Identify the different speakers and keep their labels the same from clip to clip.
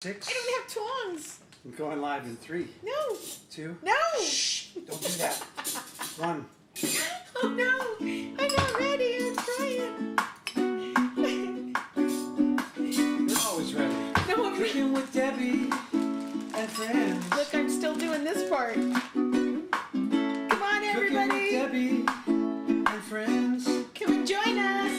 Speaker 1: 6.
Speaker 2: I don't have tongs.
Speaker 1: I'm going live in 3.
Speaker 2: No.
Speaker 1: 2.
Speaker 2: No.
Speaker 1: Shh! Don't do that. 1.
Speaker 2: Oh no! I'm not ready. I'm trying.
Speaker 1: You're always ready.
Speaker 2: No, I'm
Speaker 1: Cooking with Debbie and Friends.
Speaker 2: Look, I'm still doing this part. Come on, everybody.
Speaker 1: Cooking with Debbie and Friends.
Speaker 2: Come and join us.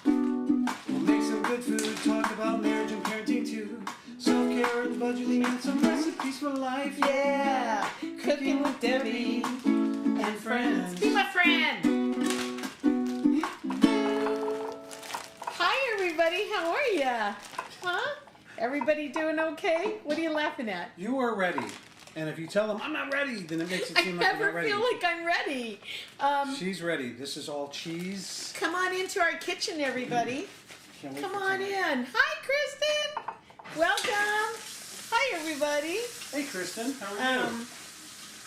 Speaker 1: We'll make some good food, talk about marriage and parenting too. Self-care and budgeting and some recipes for life.
Speaker 2: Yeah. Cooking with Debbie
Speaker 1: and Friends.
Speaker 2: Be my friend. Hi, everybody. How are ya? Huh? Everybody doing okay? What are you laughing at?
Speaker 1: You are ready. And if you tell them, I'm not ready, then it makes it seem like you're not ready.
Speaker 2: I never feel like I'm ready.
Speaker 1: She's ready. This is all cheese.
Speaker 2: Come on into our kitchen, everybody.
Speaker 1: Can't wait
Speaker 2: Come
Speaker 1: for
Speaker 2: on
Speaker 1: tonight.
Speaker 2: in. Hi, Kristen. Welcome. Hi, everybody.
Speaker 1: Hey, Kristen. How are you?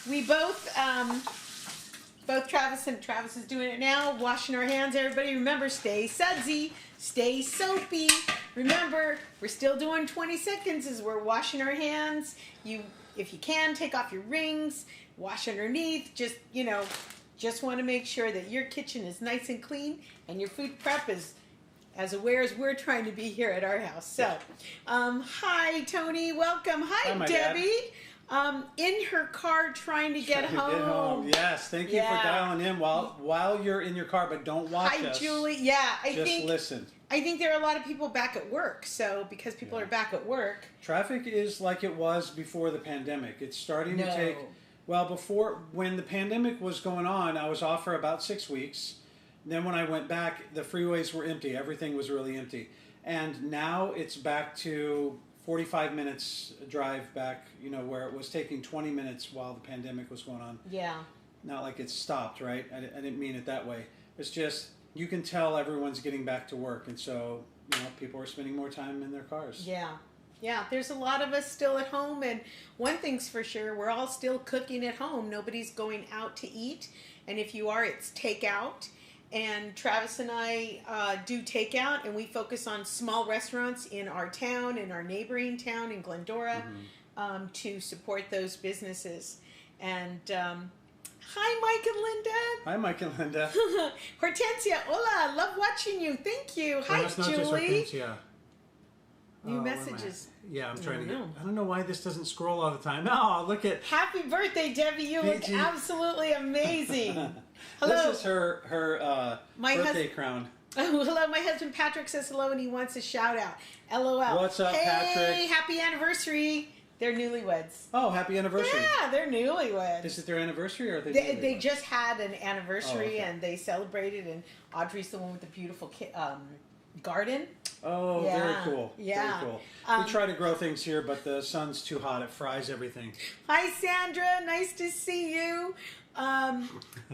Speaker 2: We both Travis is doing it now, washing our hands. Everybody remember, stay sudsy, stay soapy. Remember, we're still doing 20 seconds as we're washing our hands. If you can, take off your rings, wash underneath. Just want to make sure that your kitchen is nice and clean and your food prep is as aware as we're trying to be here at our house. So, hi, Tony. Welcome. Hi, Debbie. In her car trying to get home.
Speaker 1: Yes, thank you for dialing in while you're in your car, but don't watch us.
Speaker 2: Hi, Julie. Yeah,
Speaker 1: Just listen.
Speaker 2: I think there are a lot of people back at work, so because people are back at work.
Speaker 1: Traffic is like it was before the pandemic. It's starting to take, when the pandemic was going on, I was off for about 6 weeks. Then when I went back, the freeways were empty. Everything was really empty. And now it's back to 45 minutes drive back, where it was taking 20 minutes while the pandemic was going on.
Speaker 2: Yeah. Not
Speaker 1: like it's stopped, right? I didn't mean it that way. It's just, you can tell everyone's getting back to work. And so, people are spending more time in their cars.
Speaker 2: Yeah. Yeah, there's a lot of us still at home. And one thing's for sure, we're all still cooking at home. Nobody's going out to eat. And if you are, it's takeout. And Travis and I do takeout, and we focus on small restaurants in our town, in our neighboring town in Glendora, to support those businesses. And hi, Mike and Linda.
Speaker 1: Hi, Mike and Linda.
Speaker 2: Hortensia, hola, love watching you. Thank you. Hi,
Speaker 1: it's not
Speaker 2: Julie.
Speaker 1: Just Hortensia.
Speaker 2: New messages.
Speaker 1: Yeah, I'm trying to get. I don't know why this doesn't scroll all the time. Oh, look at.
Speaker 2: Happy birthday, Debbie. You look absolutely amazing. Hello.
Speaker 1: This is her birthday crown.
Speaker 2: Oh, hello. My husband Patrick says hello and he wants a shout out. LOL.
Speaker 1: What's up, Patrick?
Speaker 2: Hey, happy anniversary. They're newlyweds.
Speaker 1: Oh, happy anniversary.
Speaker 2: Yeah, they're newlyweds.
Speaker 1: Is it their anniversary or are
Speaker 2: they just had an anniversary and they celebrated, and Audrey's the one with the beautiful garden.
Speaker 1: Oh, very cool.
Speaker 2: Yeah.
Speaker 1: Very cool. We try to grow things here, but the sun's too hot. It fries everything.
Speaker 2: Hi, Sandra. Nice to see you.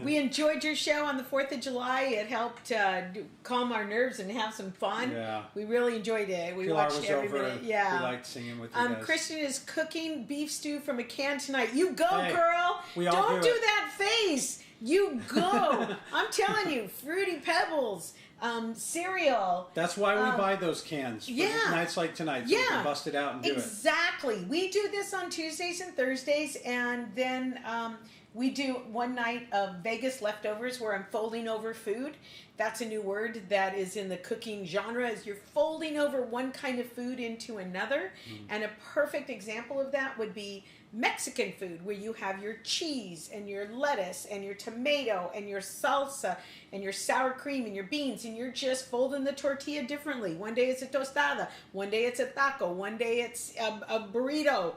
Speaker 2: We enjoyed your show on the 4th of July. It helped calm our nerves and have some fun.
Speaker 1: Yeah.
Speaker 2: We really enjoyed it. We watched every minute. Yeah.
Speaker 1: We liked singing with you guys.
Speaker 2: Christian is cooking beef stew from a can tonight. You go, girl.
Speaker 1: We all
Speaker 2: Don't do that face. You go. I'm telling you, Fruity Pebbles. Cereal.
Speaker 1: That's why we buy those cans for nights like tonight, so we can bust it out and do it.
Speaker 2: Exactly. We do this on Tuesdays and Thursdays, and then we do one night of Vegas leftovers where I'm folding over food. That's a new word that is in the cooking genre, is you're folding over one kind of food into another. And a perfect example of that would be Mexican food, where you have your cheese and your lettuce and your tomato and your salsa and your sour cream and your beans, and you're just folding the tortilla differently. One day it's a tostada, one day it's a taco, one day it's a burrito.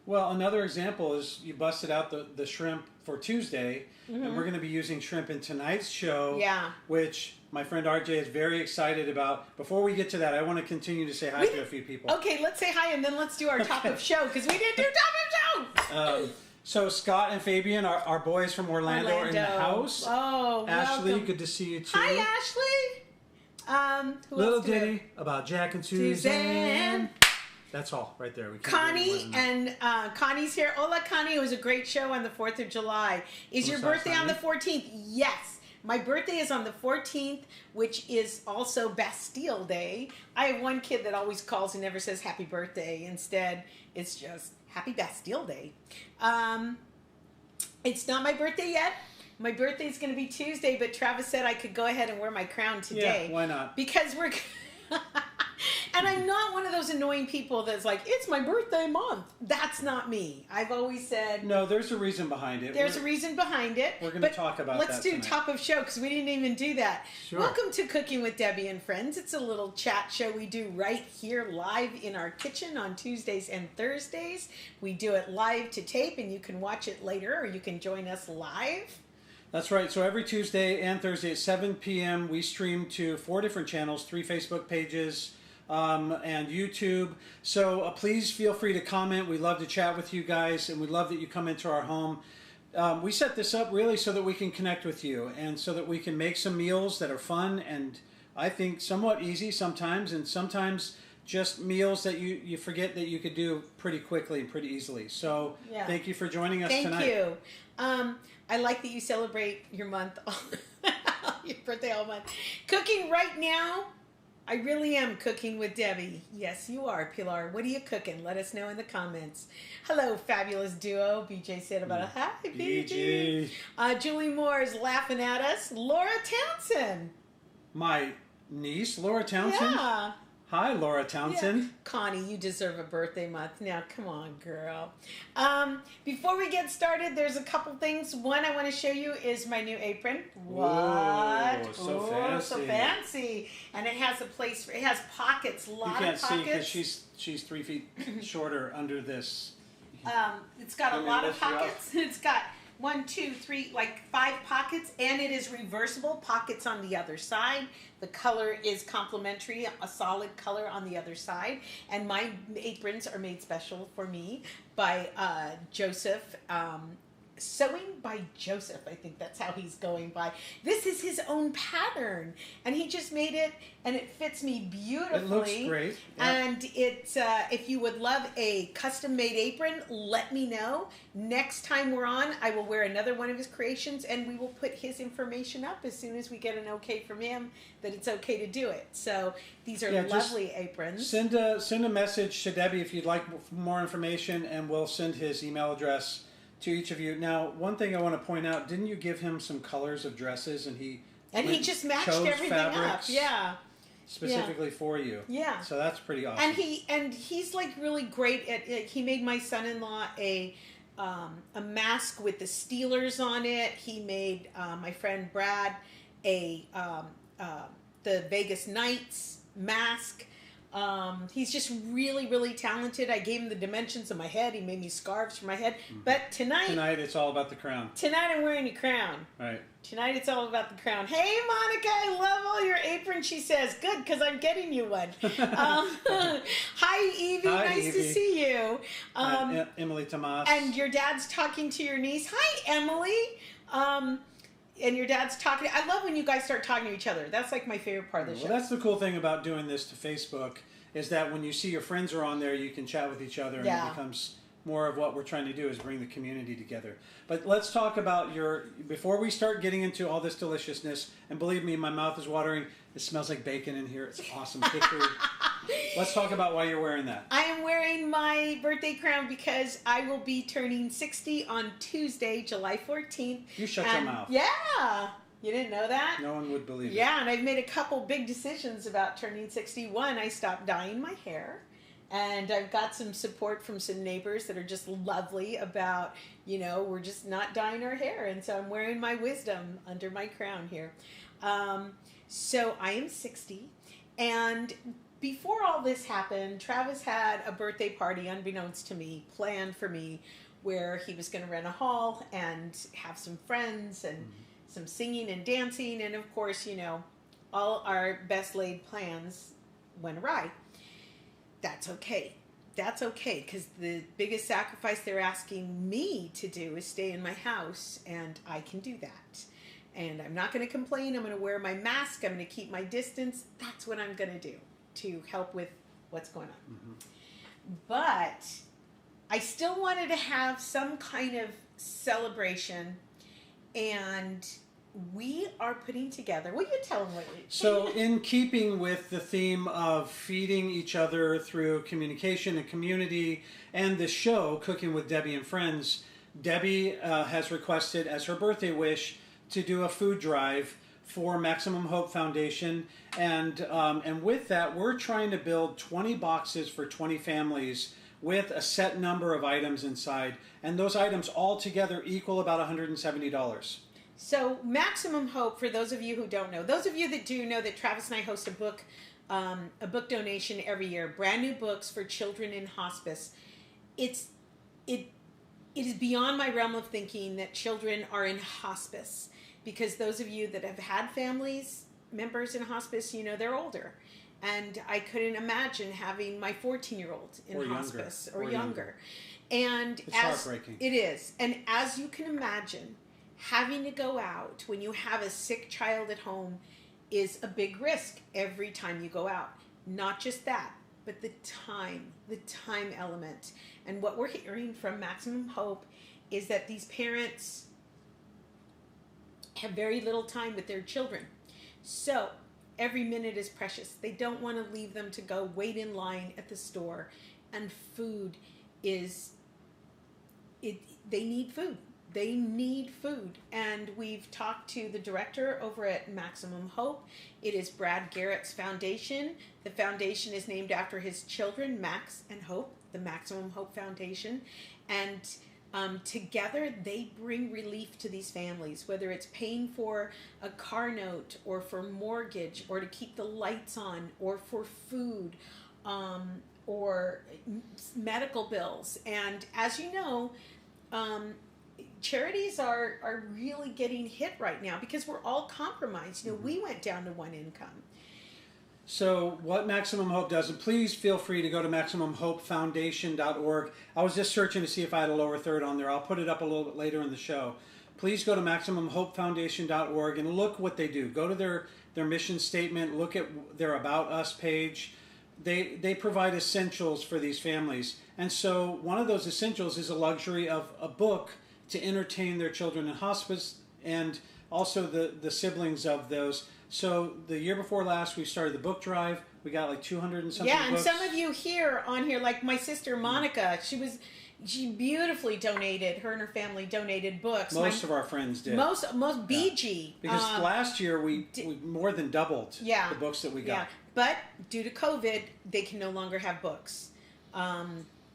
Speaker 1: Well, another example is you busted out the shrimp for Tuesday, and we're going to be using shrimp in tonight's show, which my friend RJ is very excited about. Before we get to that, I want to continue to say hi to a few people.
Speaker 2: Okay, let's say hi, and then let's do our top of show, because we didn't do top of show!
Speaker 1: So Scott and Fabian, our boys from Orlando are in the house.
Speaker 2: Oh,
Speaker 1: Ashley,
Speaker 2: welcome.
Speaker 1: good to see you too.
Speaker 2: Hi, Ashley!
Speaker 1: Little ditty about Jack and Suzanne. That's all right there.
Speaker 2: Connie, and Connie's here. Hola, Connie. It was a great show on the 4th of July. Is your birthday on the 14th? Yes. My birthday is on the 14th, which is also Bastille Day. I have one kid that always calls and never says happy birthday. Instead, it's just happy Bastille Day. It's not my birthday yet. My birthday is going to be Tuesday, but Travis said I could go ahead and wear my crown today.
Speaker 1: Yeah, why not?
Speaker 2: Because we're... And I'm not one of those annoying people that's like, it's my birthday month. That's not me. I've always said...
Speaker 1: No, there's a reason behind it.
Speaker 2: There's a reason behind it.
Speaker 1: We're going to talk about that
Speaker 2: Let's do
Speaker 1: tonight.
Speaker 2: top of show, because we didn't even do that.
Speaker 1: Sure.
Speaker 2: Welcome to Cooking with Debbie and Friends. It's a little chat show we do right here live in our kitchen on Tuesdays and Thursdays. We do it live to tape, and you can watch it later, or you can join us live.
Speaker 1: That's right. So every Tuesday and Thursday at 7 p.m. we stream to 4 different channels, 3 Facebook pages, and YouTube. So please feel free to comment. We love to chat with you guys, and we love that you come into our home. We set this up really so that we can connect with you, and so that we can make some meals that are fun and I think somewhat easy sometimes, and sometimes just meals that you forget that you could do pretty quickly and pretty easily. So Thank you for joining us tonight.
Speaker 2: Thank you. I like that you celebrate your month, your birthday all month. Cooking right now, I really am cooking with Debbie. Yes, you are, Pilar. What are you cooking? Let us know in the comments. Hello, fabulous duo. BJ said about hi, BJ. Julie Moore is laughing at us. Laura Townsend.
Speaker 1: My niece, Laura Townsend?
Speaker 2: Yeah.
Speaker 1: Hi, Laura Townsend.
Speaker 2: Yeah. Connie, you deserve a birthday month. Now, come on, girl. Before we get started, there's a couple things. One I want to show you is my new apron. What?
Speaker 1: So fancy.
Speaker 2: So fancy. And it has a place for, it has pockets, a lot of pockets.
Speaker 1: You can't see because she's 3 feet shorter under this.
Speaker 2: It's got a lot of pockets. It's got 1, 2, 3, like 5 pockets, and it is reversible. Pockets on the other side. The color is complementary, a solid color on the other side. And my aprons are made special for me by Joseph. Sewing by Joseph, I think that's how he's going by. This is his own pattern, and he just made it, and it fits me beautifully.
Speaker 1: It looks great.
Speaker 2: Yeah. And it's if you would love a custom-made apron, let me know. Next time we're on, I will wear another one of his creations, and we will put his information up as soon as we get an okay from him that it's okay to do it. So these are lovely aprons.
Speaker 1: Send a message to Debbie if you'd like more information, and we'll send his email address to each of you. Now, one thing I want to point out, didn't you give him some colors of dresses, and he
Speaker 2: just matched everything up. Yeah.
Speaker 1: Specifically for you.
Speaker 2: Yeah.
Speaker 1: So that's pretty awesome.
Speaker 2: And he's like really great at he made my son-in-law a mask with the Steelers on it. He made my friend Brad the Vegas Knights mask. He's just really, really talented. I gave him the dimensions of my head. He made me scarves for my head. But tonight
Speaker 1: it's all about the crown.
Speaker 2: Tonight I'm wearing a crown.
Speaker 1: Right.
Speaker 2: Tonight it's all about the crown. Hey, Monica, I love all your aprons, she says. Good, because I'm getting you one. Hi, Evie.
Speaker 1: Hi,
Speaker 2: nice
Speaker 1: Evie.
Speaker 2: to see you.
Speaker 1: Emily Tomas.
Speaker 2: And your dad's talking to your niece. Hi, Emily. And your dad's talking. I love when you guys start talking to each other. That's like my favorite part of the show.
Speaker 1: Well, that's the cool thing about doing this to Facebook, is that when you see your friends are on there, you can chat with each other, and it becomes more of what we're trying to do is bring the community together. But let's talk about before we start getting into all this deliciousness, and believe me, my mouth is watering. It smells like bacon in here. It's awesome. Let's talk about why you're wearing that.
Speaker 2: I am wearing my birthday crown because I will be turning 60 on Tuesday, July 14th.
Speaker 1: You shut your mouth.
Speaker 2: Yeah. You didn't know that?
Speaker 1: No one would believe it.
Speaker 2: Yeah, and I've made a couple big decisions about turning 61. I stopped dyeing my hair. And I've got some support from some neighbors that are just lovely about, we're just not dyeing our hair. And so I'm wearing my wisdom under my crown here. So I am 60. And before all this happened, Travis had a birthday party, unbeknownst to me, planned for me, where he was going to rent a hall and have some friends and some singing and dancing. And of course, all our best laid plans went awry. That's okay. That's okay, because the biggest sacrifice they're asking me to do is stay in my house, and I can do that. And I'm not going to complain. I'm going to wear my mask. I'm going to keep my distance. That's what I'm going to do to help with what's going on. Mm-hmm. But I still wanted to have some kind of celebration, and we are putting together. Will you tell them what you're
Speaker 1: So, in keeping with the theme of feeding each other through communication and community, and the show Cooking with Debi and Friends, Debbie has requested as her birthday wish to do a food drive for Maximum Hope Foundation, and with that, we're trying to build 20 boxes for 20 families with a set number of items inside, and those items all together equal about $170.
Speaker 2: So Maximum Hope, for those of you who don't know, those of you that do know that Travis and I host a book donation every year, brand new books for children in hospice. It is beyond my realm of thinking that children are in hospice, because those of you that have had families members in hospice, you know, they're older. And I couldn't imagine having my 14-year-old in
Speaker 1: or
Speaker 2: hospice
Speaker 1: younger.
Speaker 2: or younger. And
Speaker 1: it's heartbreaking.
Speaker 2: It is. And as you can imagine, having to go out when you have a sick child at home is a big risk every time you go out. Not just that, but the time element. And what we're hearing from Maximum Hope is that these parents have very little time with their children. So every minute is precious. They don't want to leave them to go wait in line at the store. And food is, they need food. They need food. And we've talked to the director over at Maximum Hope. It is Brad Garrett's foundation. The foundation is named after his children, Max and Hope, the Maximum Hope Foundation. And together they bring relief to these families, whether it's paying for a car note or for mortgage or to keep the lights on or for food or medical bills. And as you know, charities are really getting hit right now because we're all compromised. You know, we went down to one income.
Speaker 1: So what Maximum Hope does, and please feel free to go to MaximumHopeFoundation.org. I was just searching to see if I had a lower third on there. I'll put it up a little bit later in the show. Please go to MaximumHopeFoundation.org and look what they do. Go to their mission statement, look at their About Us page. They provide essentials for these families. And so one of those essentials is a luxury of a book to entertain their children in hospice and also the siblings of those. So the year before last, we started the book drive. We got like 200 and something
Speaker 2: books. Yeah, and some of you on here, like my sister Monica, she beautifully donated. Her and her family donated books.
Speaker 1: Most of our friends did.
Speaker 2: Most BG.
Speaker 1: Because last year we more than doubled the books that we got.
Speaker 2: Yeah, but due to COVID, they can no longer have books.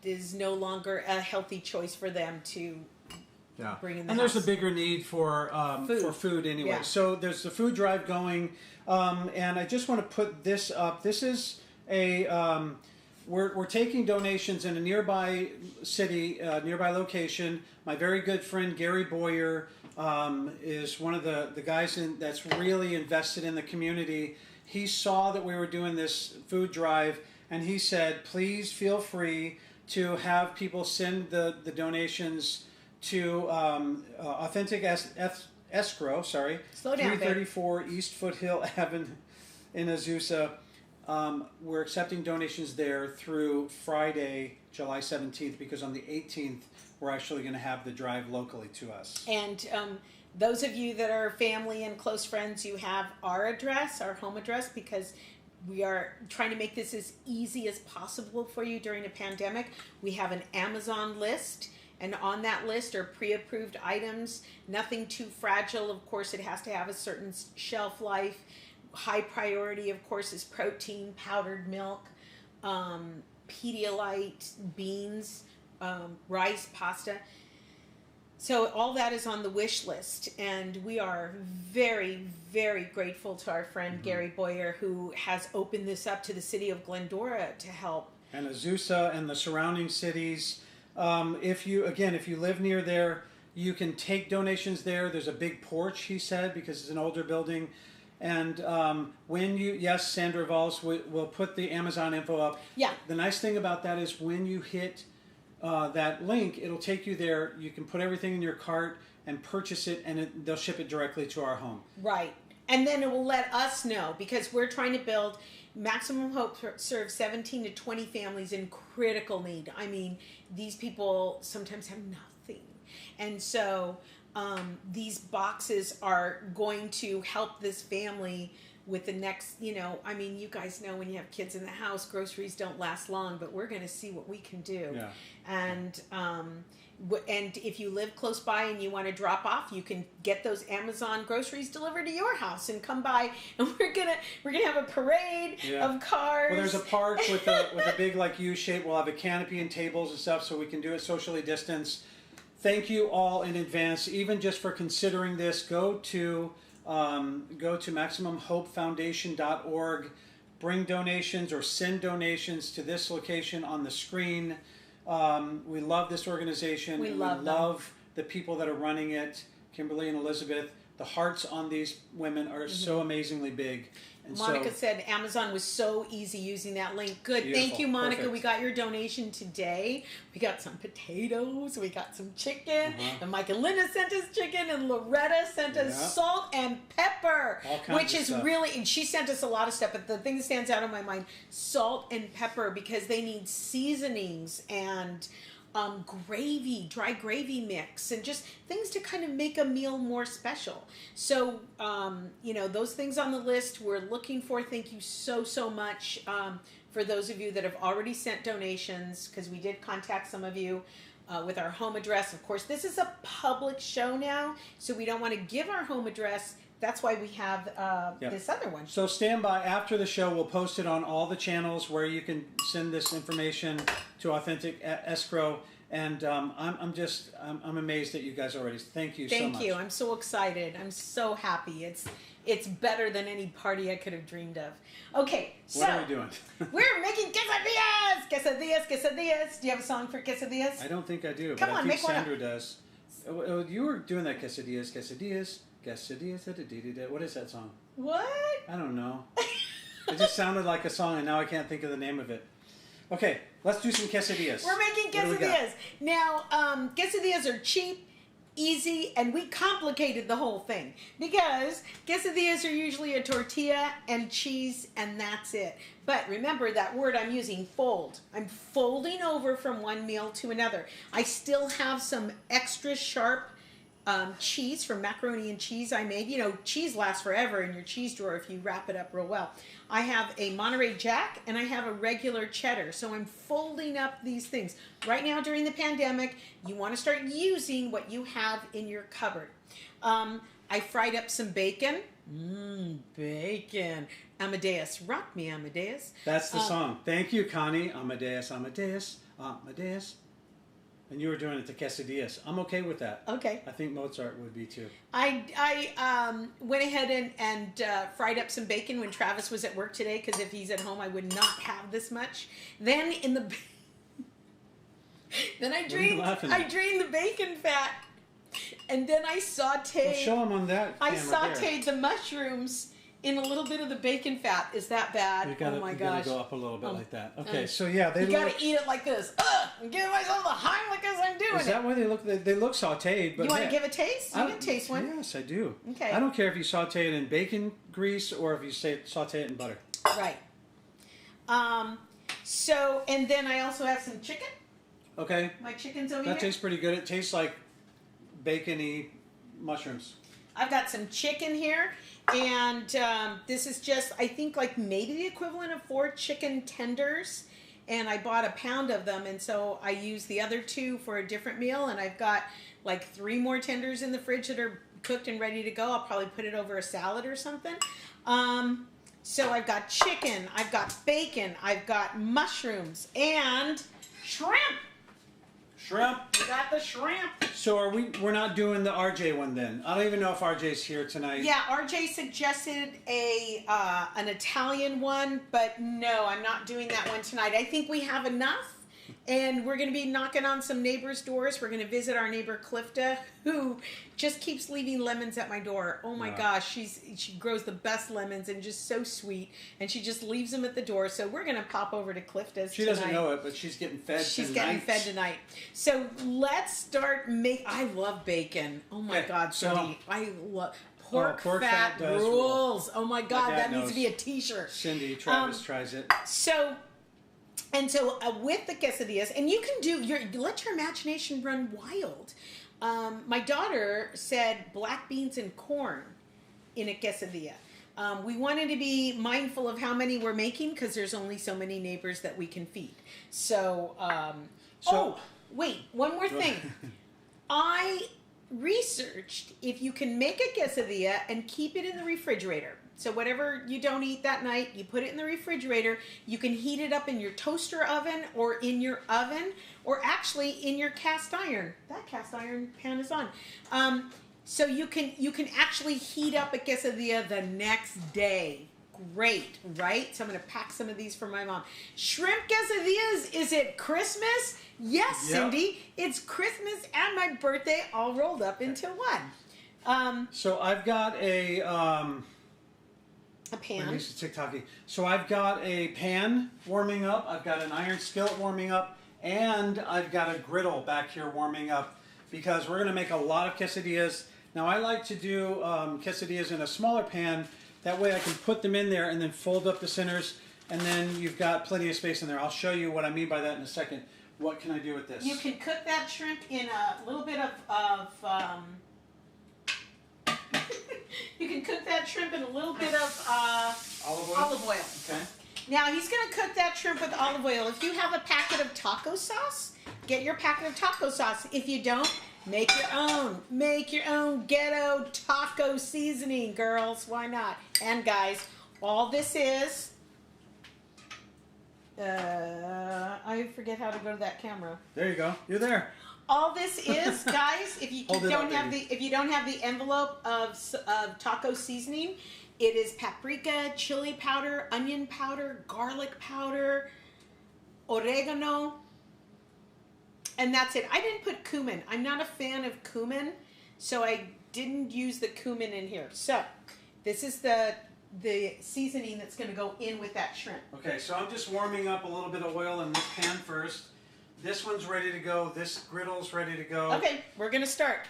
Speaker 2: There's no longer a healthy choice for them to.
Speaker 1: Yeah, and there's a bigger need for food anyway. Yeah. So there's the food drive going, and I just want to put this up. This is we're taking donations in a nearby city, nearby location. My very good friend Gary Boyer is one of the guys that's really invested in the community. He saw that we were doing this food drive, and he said, "Please feel free to have people send the donations." To Authentic Escrow, sorry, 334 East Foothill Avenue in Azusa. We're accepting donations there through Friday, July 17th, because on the 18th, we're actually going to have the drive locally to us.
Speaker 2: And those of you that are family and close friends, you have our address, our home address, because we are trying to make this as easy as possible for you during a pandemic. We have an Amazon list. And on that list are pre-approved items, nothing too fragile. Of course, it has to have a certain shelf life. High priority, of course, is protein, powdered milk, Pedialyte, beans, rice, pasta. So all that is on the wish list. And we are very, very grateful to our friend Gary Boyer, who has opened this up to the city of Glendora to help.
Speaker 1: And Azusa and the surrounding cities. If you live near there, you can take donations there. There's a big porch, he said, because it's an older building. And Sandra Valls will put the Amazon info up.
Speaker 2: Yeah.
Speaker 1: The nice thing about that is when you hit that link, it'll take you there. You can put everything in your cart and purchase it, and they'll ship it directly to our home.
Speaker 2: Right. And then it will let us know, because we're trying to build. Maximum Hope serves 17 to 20 families in critical need. I mean, these people sometimes have nothing. And so these boxes are going to help this family with the next, I mean, you guys know when you have kids in the house, groceries don't last long, but we're going to see what we can do.
Speaker 1: Yeah.
Speaker 2: And if you live close by and you want to drop off, you can get those Amazon groceries delivered to your house and come by, and we're gonna have a parade of cars.
Speaker 1: Well, there's a park with a big like U shape. We'll have a canopy and tables and stuff, so we can do it socially distanced. Thank you all in advance, even just for considering this. Go to MaximumHopeFoundation.org. Bring donations or send donations to this location on the screen. We love this organization.
Speaker 2: We love
Speaker 1: the people that are running it, Kimberly and Elizabeth. The hearts on these women are so amazingly big. And
Speaker 2: Monica said Amazon was so easy using that link. Good.
Speaker 1: Beautiful.
Speaker 2: Thank you, Monica.
Speaker 1: Perfect.
Speaker 2: We got your donation today. We got some potatoes. We got some chicken. And Mike and Linda sent us chicken. And Loretta sent us salt and pepper.
Speaker 1: All kinds
Speaker 2: which
Speaker 1: of
Speaker 2: is
Speaker 1: stuff.
Speaker 2: Really, and she sent us a lot of stuff. But the thing that stands out in my mind, salt and pepper, because they need seasonings and gravy, dry gravy mix, and just things to kind of make a meal more special. So, those things on the list we're looking for. Thank you so much for those of you that have already sent donations, because we did contact some of you with our home address. Of course, this is a public show now, so we don't want to give our home address. That's why we have this other one.
Speaker 1: So stand by. After the show, we'll post it on all the channels where you can send this information to Authentic Escrow. And I'm amazed at you guys already. Thank you so much.
Speaker 2: Thank you. I'm so excited. I'm so happy. It's better than any party I could have dreamed of. Okay, so
Speaker 1: what are we doing?
Speaker 2: We're making quesadillas. Quesadillas. Do you have a song for quesadillas?
Speaker 1: I don't think I do.
Speaker 2: Come
Speaker 1: but
Speaker 2: on,
Speaker 1: I think
Speaker 2: make one up.
Speaker 1: Sandra does. Oh, you were doing that quesadillas. What is that song?
Speaker 2: What?
Speaker 1: I don't know. It just sounded like a song, and now I can't think of the name of it. Okay, let's do some quesadillas.
Speaker 2: We're making quesadillas. Now, quesadillas are cheap, easy, and we complicated the whole thing. Because quesadillas are usually a tortilla and cheese, and that's it. But remember that word I'm using, fold. I'm folding over from one meal to another. I still have some extra sharp cheese from macaroni and cheese I made. Cheese lasts forever in your cheese drawer if you wrap it up real well. I have a Monterey Jack and I have a regular cheddar. So I'm folding up these things. Right now during the pandemic, you want to start using what you have in your cupboard. I fried up some bacon. Bacon. Amadeus. Rock me, Amadeus.
Speaker 1: That's the song. Thank you, Connie. Amadeus, Amadeus, Amadeus. And you were doing it to quesadillas. I'm okay with that.
Speaker 2: Okay.
Speaker 1: I think Mozart would be too.
Speaker 2: I went ahead and fried up some bacon when Travis was at work today, because if he's at home, I would not have this much. Then I drained the bacon fat, and then I sautéed.
Speaker 1: Well, show them on that camera.
Speaker 2: I sautéed the mushrooms in a little bit of the bacon fat. Is that bad?
Speaker 1: Oh my gosh. You gotta go up a little bit like that. Okay, so yeah,
Speaker 2: you gotta eat it like this. I'm giving myself the Heimlich as I'm doing it.
Speaker 1: Is that why they look? They look sautéed. But
Speaker 2: you want to give a taste? You can taste one.
Speaker 1: Yes, I do.
Speaker 2: Okay.
Speaker 1: I don't care if you saute it in bacon grease or if you saute it in butter.
Speaker 2: Right. So, and then I also have some chicken.
Speaker 1: Okay.
Speaker 2: My chicken's over here.
Speaker 1: That tastes pretty good. It tastes like bacony mushrooms.
Speaker 2: I've got some chicken here, and this is just, I think, like maybe the equivalent of 4 chicken tenders, and I bought a pound of them, and so I used the other 2 for a different meal, and I've got like 3 more tenders in the fridge that are cooked and ready to go. I'll probably put it over a salad or something. So I've got chicken, I've got bacon, I've got mushrooms, and shrimp.
Speaker 1: Shrimp.
Speaker 2: We got the shrimp.
Speaker 1: So we're not doing the RJ one then? I don't even know if RJ's here tonight.
Speaker 2: Yeah, RJ suggested an Italian one, but no, I'm not doing that one tonight. I think we have enough, and we're going to be knocking on some neighbors' doors. We're going to visit our neighbor Clifta, who just keeps leaving lemons at my door. Oh my gosh, she grows the best lemons and just so sweet, and she just leaves them at the door. So we're going to pop over to Clifta's
Speaker 1: She doesn't know it, but she's getting fed tonight.
Speaker 2: She's getting fed tonight. So let's start I love bacon. Oh my God, Cindy. I love pork fat rules. Oh my God, that needs to be a t-shirt.
Speaker 1: Cindy, Travis tries it.
Speaker 2: So with the quesadillas, and you can let your imagination run wild. My daughter said black beans and corn in a quesadilla. We wanted to be mindful of how many we're making because there's only so many neighbors that we can feed. So, oh, wait, one more thing. I researched if you can make a quesadilla and keep it in the refrigerator. So whatever you don't eat that night, you put it in the refrigerator. You can heat it up in your toaster oven or in your oven or actually in your cast iron. That cast iron pan is on. So you can actually heat up a quesadilla the next day. Great, right? So I'm going to pack some of these for my mom. Shrimp quesadillas, is it Christmas? Yes, yep. Cindy. It's Christmas and my birthday all rolled up into one.
Speaker 1: So I've got a
Speaker 2: pan.
Speaker 1: So I've got a pan warming up. I've got an iron skillet warming up. And I've got a griddle back here warming up because we're going to make a lot of quesadillas. Now I like to do quesadillas in a smaller pan. That way I can put them in there and then fold up the centers, and then you've got plenty of space in there. I'll show you what I mean by that in a second. What can I do with this?
Speaker 2: You can cook that shrimp in a little bit of you can cook that shrimp in a little bit of olive oil.
Speaker 1: Okay.
Speaker 2: Now he's going to cook that shrimp with olive oil. If you have a packet of taco sauce, get your packet of taco sauce. If you don't, make your own. Make your own ghetto taco seasoning, girls. Why not? And guys, all this is... I forget how to go to that camera.
Speaker 1: There you go. You're there.
Speaker 2: All this is, guys, if you don't have the envelope of taco seasoning, it is paprika, chili powder, onion powder, garlic powder, oregano, and that's it. I didn't put cumin. I'm not a fan of cumin, so I didn't use the cumin in here. So this is the seasoning that's going to go in with that shrimp.
Speaker 1: Okay, so I'm just warming up a little bit of oil in this pan first. This one's ready to go. This griddle's ready to go.
Speaker 2: Okay, we're going to start.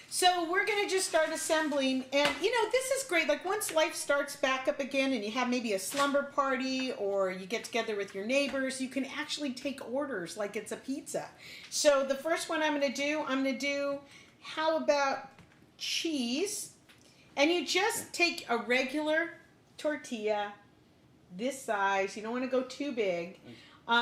Speaker 2: So we're going to just start assembling, and you know, this is great. Like once life starts back up again and you have maybe a slumber party or you get together with your neighbors, you can actually take orders like it's a pizza. So the first one I'm going to do, how about cheese? And you just take a regular tortilla, this size. You don't want to go too big.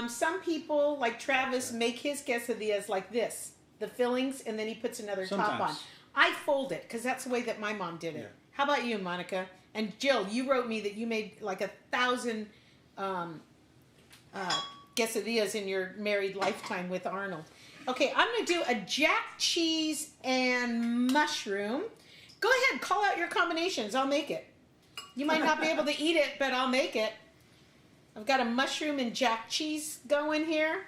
Speaker 2: Some people, like Travis, make his quesadillas like this. The fillings, and then he puts another top on. I fold it, because that's the way that my mom did it. Yeah. How about you, Monica? And Jill, you wrote me that you made like 1,000 quesadillas in your married lifetime with Arnold. Okay, I'm going to do a jack cheese and mushroom. Go ahead, call out your combinations. I'll make it. You might not be able to eat it, but I'll make it. I've got a mushroom and jack cheese going here.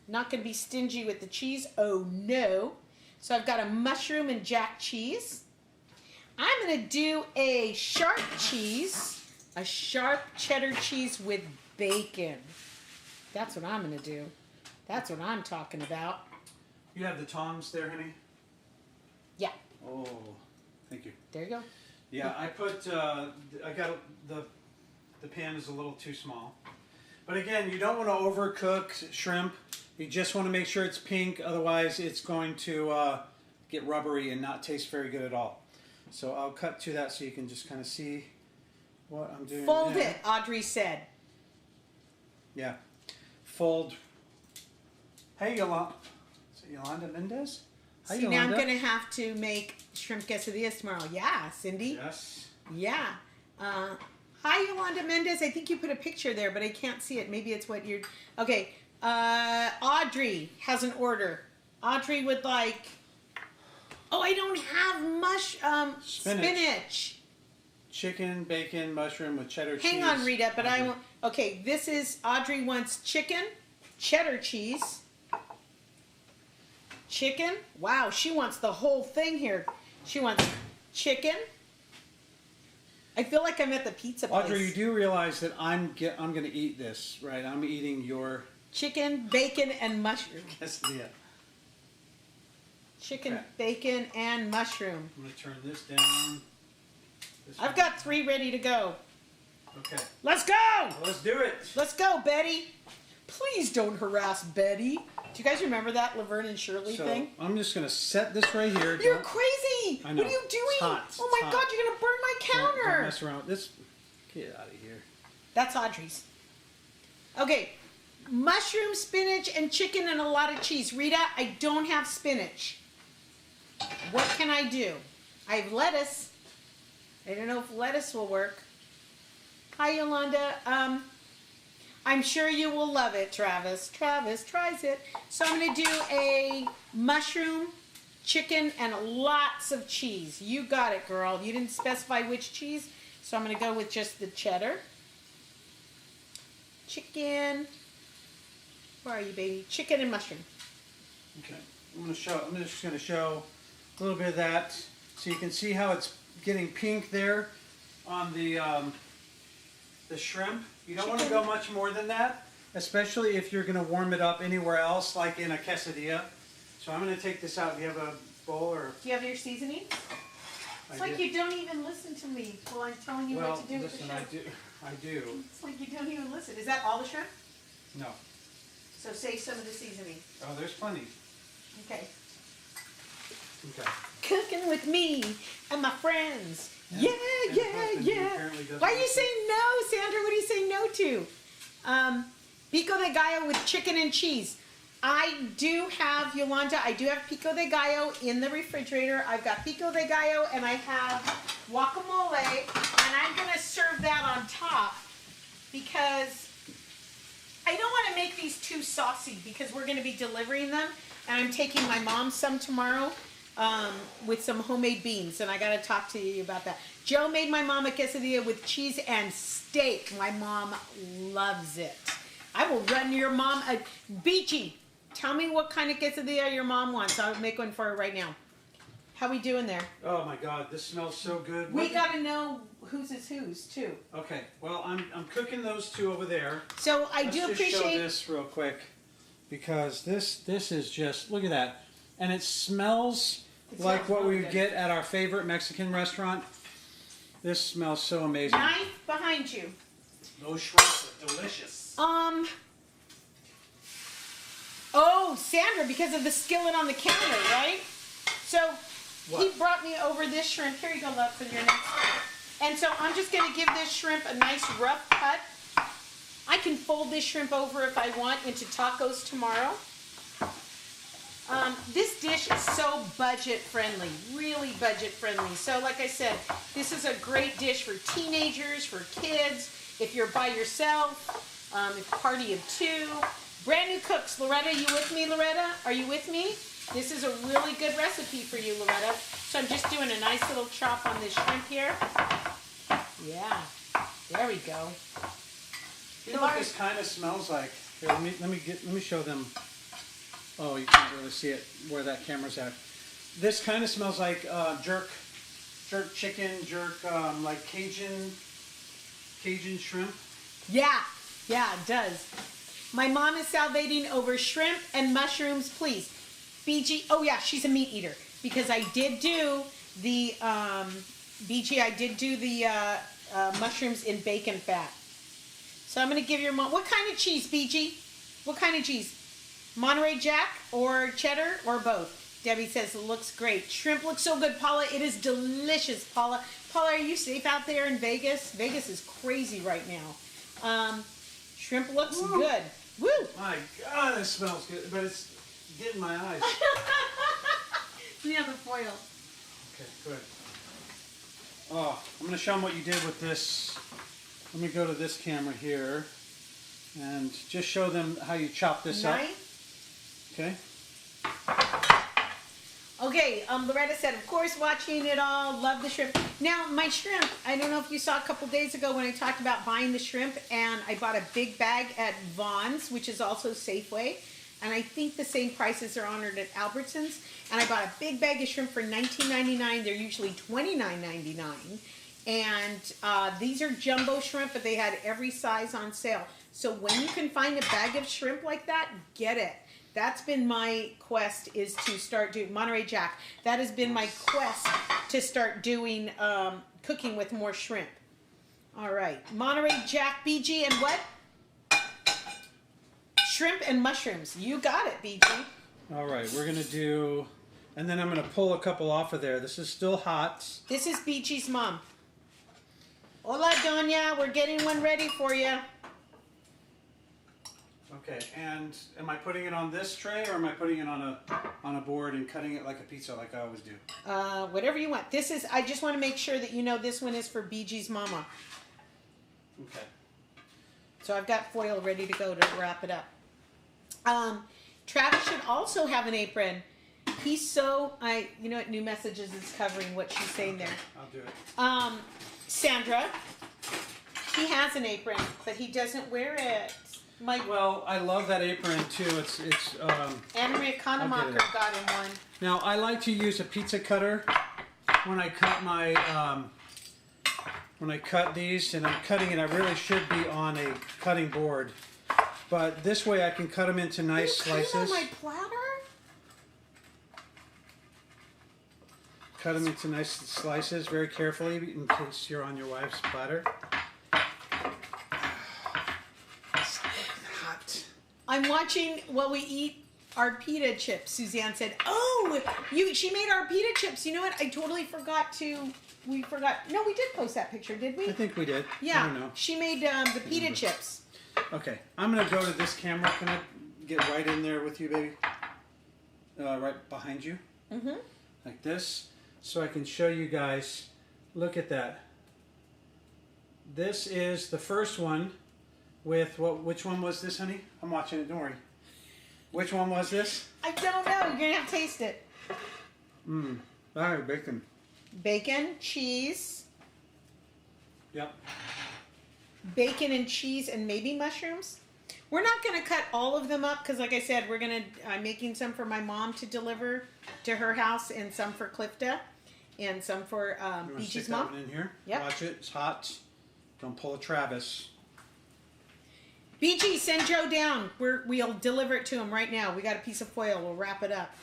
Speaker 2: Not going to be stingy with the cheese. Oh, no. So I've got a mushroom and jack cheese. I'm going to do a sharp cheese, a sharp cheddar cheese with bacon. That's what I'm going to do. That's what I'm talking about.
Speaker 1: You have the tongs there, honey?
Speaker 2: Yeah.
Speaker 1: Oh, thank you.
Speaker 2: There you go.
Speaker 1: Yeah, I got the pan is a little too small. But again, you don't want to overcook shrimp. You just want to make sure it's pink, otherwise it's going to get rubbery and not taste very good at all. So I'll cut to that so you can just kind of see what I'm doing.
Speaker 2: Fold it, Audrey said.
Speaker 1: Yeah. Fold. Hey, Yolanda. Is it Yolanda Mendez? Hi,
Speaker 2: See,
Speaker 1: Yolanda.
Speaker 2: now I'm going to have to make shrimp quesadillas tomorrow. Yeah, Cindy?
Speaker 1: Yes.
Speaker 2: Yeah. Hi, Yolanda Mendez. I think you put a picture there, but I can't see it. Maybe it's what you're... Okay. Audrey has an order. Audrey would like... Oh, I don't have spinach.
Speaker 1: Chicken, bacon, mushroom with cheddar cheese.
Speaker 2: Hang on, Rita, but I want... Okay, this is... Audrey wants chicken, cheddar cheese. Chicken. Wow, she wants the whole thing here. She wants chicken. I feel like I'm at the pizza place.
Speaker 1: Audrey, you do realize that I'm going to eat this, right? I'm eating your...
Speaker 2: Chicken, bacon, and mushroom.
Speaker 1: Quesadilla.
Speaker 2: Chicken, okay. Bacon, and mushroom.
Speaker 1: I'm going to turn this down.
Speaker 2: I've got 3 ready to go.
Speaker 1: Okay.
Speaker 2: Let's go!
Speaker 1: Let's do it.
Speaker 2: Let's go, Betty. Please don't harass Betty. Do you guys remember that Laverne and Shirley thing?
Speaker 1: I'm just going to set this right here.
Speaker 2: You're crazy.
Speaker 1: I know.
Speaker 2: What are you doing?
Speaker 1: It's hot.
Speaker 2: Oh my God, you're going to burn my counter.
Speaker 1: Don't mess around with this. Get out of here.
Speaker 2: That's Audrey's. Okay. Mushroom, spinach, and chicken, and a lot of cheese. Rita, I don't have spinach. What can I do? I have lettuce. I don't know if lettuce will work. Hi, Yolanda. I'm sure you will love it, Travis. Travis tries it. So I'm going to do a mushroom, chicken, and lots of cheese. You got it, girl. You didn't specify which cheese, so I'm going to go with just the cheddar. Chicken. Where are you, baby? Chicken and mushroom.
Speaker 1: Okay. I'm just going to show a little bit of that so you can see how it's getting pink there on the shrimp. You don't want to go much more than that, especially if you're going to warm it up anywhere else, like in a quesadilla. So I'm going to take this out. Do you have a bowl or?
Speaker 2: Do you have your seasoning? It's like you don't even listen to me while I'm telling you what to do with the shrimp.
Speaker 1: I do.
Speaker 2: It's like you don't even listen. Is that all the shrimp?
Speaker 1: No.
Speaker 2: So save some of the seasoning.
Speaker 1: Oh, there's plenty.
Speaker 2: Okay.
Speaker 1: Okay.
Speaker 2: Cooking with me and my friends. Yeah. Why are you saying no, Sandra? What are you saying no to? Pico de gallo with chicken and cheese. I do have, Yolanda, I do have pico de gallo in the refrigerator. I've got pico de gallo and I have guacamole, and I'm going to serve that on top because I don't want to make these too saucy because we're going to be delivering them, and I'm taking my mom some tomorrow with some homemade beans, and I got to talk to you about that. Joe made my mom a quesadilla with cheese and steak. My mom loves it. I will run your mom a Beachy. Tell me what kind of quesadilla your mom wants. I'll make one for her right now. How we doing there?
Speaker 1: Oh my God, this smells so good.
Speaker 2: We got to know whose is whose too.
Speaker 1: Okay, well I'm cooking those two over there.
Speaker 2: So I do
Speaker 1: Let's just show this real quick because this is just, look at that, and it smells like what we get at our favorite Mexican restaurant. This smells so amazing.
Speaker 2: Knife behind you.
Speaker 1: Those shrimps are delicious.
Speaker 2: Oh, Sandra, because of the skillet on the counter, right? So he brought me over this shrimp. Here you go, love, for your next. And so I'm just going to give this shrimp a nice rough cut. I can fold this shrimp over if I want into tacos tomorrow. This dish is so budget friendly, really budget friendly. So like I said, this is a great dish for teenagers, for kids, if you're by yourself, if a party of two. Brand new cooks. Loretta, you with me, Loretta? Are you with me? This is a really good recipe for you, Loretta. So I'm just doing a nice little chop on this shrimp here. Yeah, there we go.
Speaker 1: You know what this kind of smells like? Here, let me show them. Oh, you can't really see it where that camera's at. This kind of smells like jerk chicken, like Cajun shrimp.
Speaker 2: Yeah, it does. My mom is salivating over shrimp and mushrooms, please. BG, oh yeah, she's a meat eater because I did do the BG. I did do the mushrooms in bacon fat. So I'm gonna give your mom. What kind of cheese, BG? What kind of cheese? Monterey Jack or cheddar or both? Debbie says it looks great. Shrimp looks so good, Paula. It is delicious, Paula. Paula, are you safe out there in Vegas? Vegas is crazy right now. Shrimp looks good. Woo!
Speaker 1: My God, it smells good, but it's getting my eyes.
Speaker 2: Yeah, the foil.
Speaker 1: Okay, good. Oh, I'm going to show them what you did with this. Let me go to this camera here and just show them how you chop this up. Okay.
Speaker 2: Okay, Loretta said, of course, watching it all, love the shrimp. Now, my shrimp, I don't know if you saw a couple days ago when I talked about buying the shrimp, and I bought a big bag at Vaughn's, which is also Safeway, and I think the same prices are honored at Albertsons, and I bought a big bag of shrimp for $19.99. They're usually $29.99, and these are jumbo shrimp, but they had every size on sale. So when you can find a bag of shrimp like that, get it. That's been my quest, is to start doing Monterey Jack. That has been my quest to start doing cooking with more shrimp. All right, Monterey Jack, BG, and what? shrimp and mushrooms. You got it, BG.
Speaker 1: All right, we're going to do... And then I'm going to pull a couple off of there. This is still hot.
Speaker 2: This is BG's mom. Hola, Doña. We're getting one ready for you.
Speaker 1: Okay, and am I putting it on this tray or am I putting it on a board and cutting it like a pizza like I always do?
Speaker 2: Whatever you want. This is, I just want to make sure that you know this one is for BG's mama.
Speaker 1: Okay. So
Speaker 2: I've got foil ready to go to wrap it up. Travis should also have an apron. He's so, you know what, New Messages is covering what she's saying there.
Speaker 1: I'll do it.
Speaker 2: Sandra, he has an apron, but he doesn't wear it.
Speaker 1: Well, I love that apron too. It's
Speaker 2: Anna Maria Kanemacher got him one.
Speaker 1: Now I like to use a pizza cutter when I cut my when I cut these, and I'm cutting it. I really should be on a cutting board, but this way I can cut them into nice slices.
Speaker 2: Cut them on my platter?
Speaker 1: Cut them into nice slices very carefully in case you're on your wife's platter.
Speaker 2: I'm watching while we eat our pita chips. Suzanne said, "Oh, she made our pita chips. You know what? I totally forgot to. We forgot. No, we did post that picture, did we?
Speaker 1: I think we did.
Speaker 2: Yeah.
Speaker 1: I don't know.
Speaker 2: She made the pita chips.
Speaker 1: Okay, I'm gonna go to this camera. Can I get right in there with you, baby? Right behind you.
Speaker 2: Mm-hmm.
Speaker 1: Like this, so I can show you guys. Look at that. This is the first one. With what? Which one was this, honey? I'm watching it. Don't worry. Which one was this?
Speaker 2: I don't know. You're gonna have to taste it.
Speaker 1: All right, bacon.
Speaker 2: Bacon, cheese.
Speaker 1: Yep.
Speaker 2: Bacon and cheese and maybe mushrooms. We're not gonna cut all of them up because, like I said, I'm making some for my mom to deliver to her house, and some for Clifta, and some for BG's mom.
Speaker 1: That one in here.
Speaker 2: Yep.
Speaker 1: Watch it. It's hot. Don't pull a Travis.
Speaker 2: BG, send Joe down. We'll deliver it to him right now. We got a piece of foil. We'll wrap it up.